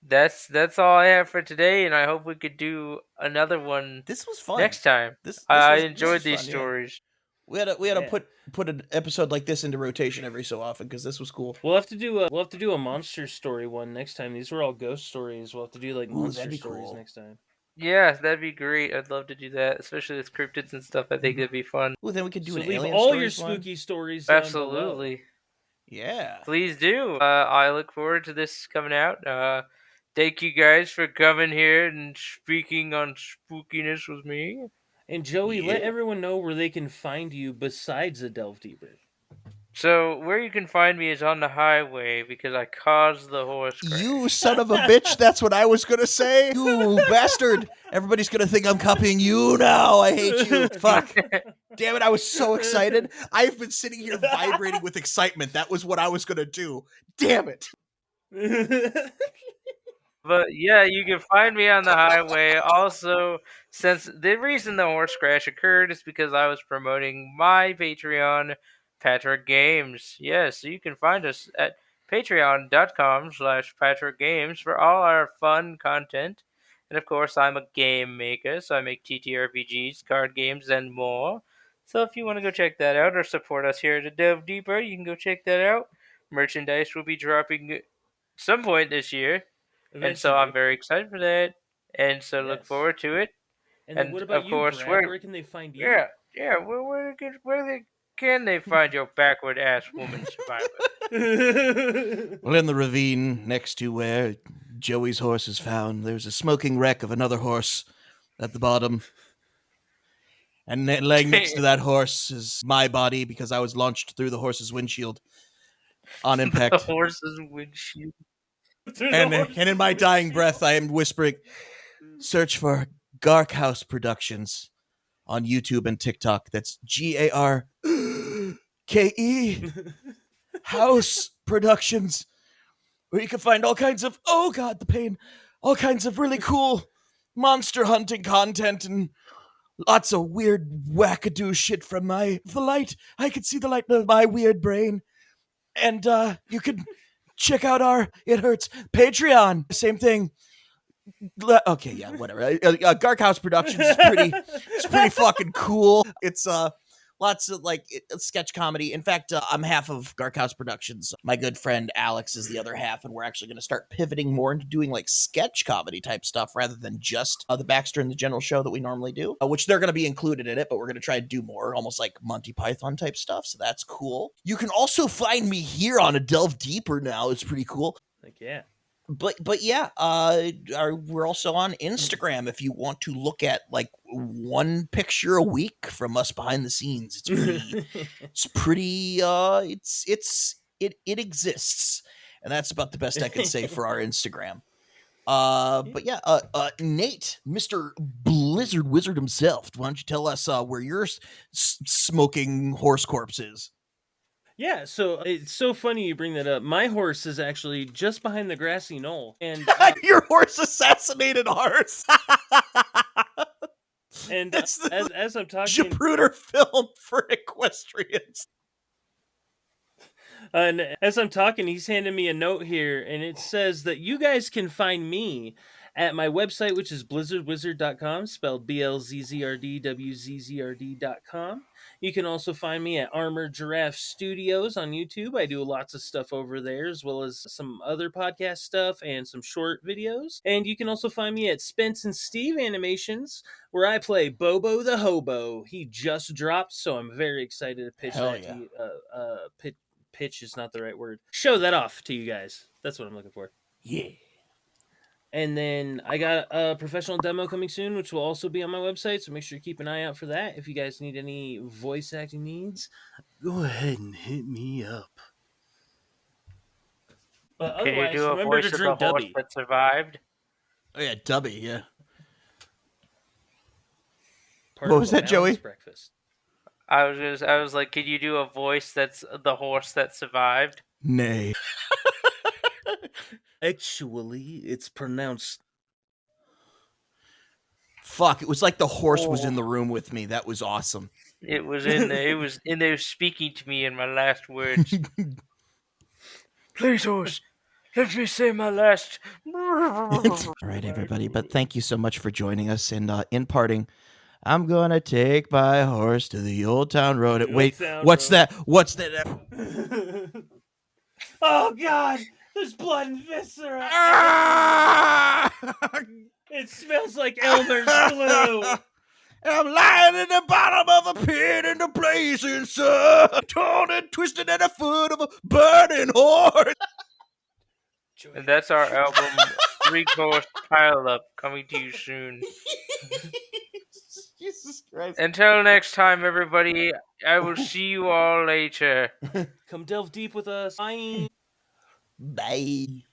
That's all I have for today, and I hope we could do another one This was fun. next time. This I was enjoyed these fun. Yeah. stories. We had to Yeah. put an episode like this into rotation every so often because this was cool. We'll have to do a monster story one next time. These were all ghost stories. We'll have to do like Ooh, monster that'd be stories cool. next time. Yeah, that'd be great. I'd love to do that, especially with cryptids and stuff. I think that'd be fun. Ooh, then we could do So an leave alien all your stories one. spooky stories down below. Absolutely. Yeah. Please do. I look forward to this coming out. Thank you guys for coming here and speaking on spookiness with me. And Joey, let Yeah. everyone know where they can find you besides a Delve Deeper. So where you can find me is on the highway because I caused the horse crash. You son of a bitch, that's what I was gonna say. You bastard. Everybody's gonna think I'm copying you now. I hate you. Fuck. Damn it, I was so excited. I've been sitting here vibrating with excitement. That was what I was gonna do. Damn it. But yeah, you can find me on the highway. Also, since the reason the horse crash occurred is because I was promoting my Patreon, Patrick Games. Yes, so you can find us at patreon.com/Patrick Games for all our fun content. And of course, I'm a game maker, so I make TTRPGs, card games, and more. So if you want to go check that out or support us here at Delve Deeper, you can go check that out. Merchandise will be dropping some point this year. And so I'm Eventually. very excited for that, and so look Yes. forward to it. And then And what of about you, course, Brad? Where can they find you? can they find your backward ass woman survivor? Well, in the ravine next to where Joey's horse is found, there's a smoking wreck of another horse at the bottom. And laying next to that horse is my body because I was launched through the horse's windshield on The impact. horse's windshield. And in my dying breath, I am whispering, search for Gark House Productions on YouTube and TikTok. That's GARKE House Productions, where you can find all kinds of, oh god, the pain, all kinds of really cool monster hunting content and lots of weird wackadoo shit from the light. I can see the light of my weird brain. And you can check out our It Hurts Patreon. Same thing. Okay, yeah, whatever. Gark House Productions is pretty fucking cool. It's lots of like sketch comedy. In fact, I'm half of Gark House Productions. My good friend Alex is the other half, and we're actually going to start pivoting more into doing like sketch comedy type stuff rather than just the Baxter and the General show that we normally do, which they're going to be included in it, but we're going to try to do more almost like Monty Python type stuff. So that's cool. You can also find me here on A Delve Deeper now. It's pretty cool. Like, yeah. But yeah, we're also on Instagram if you want to look at like one picture a week from us behind the scenes. It exists, and that's about the best I can say for our Instagram. But yeah, Nate, Mr. Blizzard Wizard himself, why don't you tell us where your smoking horse corpse is? Yeah, so it's so funny you bring that up. My horse is actually just behind the grassy knoll, and Your horse assassinated ours. and It's the as I'm talking, Zapruder film for equestrians. and as I'm talking, he's handing me a note here, and it says that you guys can find me at my website, which is blizzardwizard.com, spelled BLZZRDWZZRD.com. You can also find me at Armored Giraffe Studios on YouTube. I do lots of stuff over there, as well as some other podcast stuff and some short videos. And you can also find me at Spence and Steve Animations, where I play Bobo the Hobo. He just dropped, so I'm very excited to pitch Hell that yeah. to you. Pitch is not the right word. Show that off to you guys. That's what I'm looking for. Yeah. And then I got a professional demo coming soon, which will also be on my website. So make sure you keep an eye out for that. If you guys need any voice acting needs, go ahead and hit me up. But Can you otherwise, do a remember to voice of the drink horse Dubby. that survived? Oh yeah, Dubby, yeah. Part What of was a that, Joey? balanced breakfast. I was like, can you do a voice that's the horse that survived? Nay. Actually, it's pronounced. Fuck, it was like the horse was in Oh. the room with me. That was awesome. It was in there. It was in there speaking to me in my last words. Please, horse, let me say my last. All right, everybody, but thank you so much for joining us. And in parting, I'm gonna take my horse to the old town road. Wait, what's that? What's that? Oh God! There's blood and viscera. Ah! It smells like Elmer's glue. I'm lying in the bottom of a pit in the blazing sun, torn and twisted at the foot of a burning horse. And that's our album, Three Course Pile Up, coming to you soon. Jesus Christ. Until next time, everybody, I will see you all later. Come delve deep with us. Bye. Bye.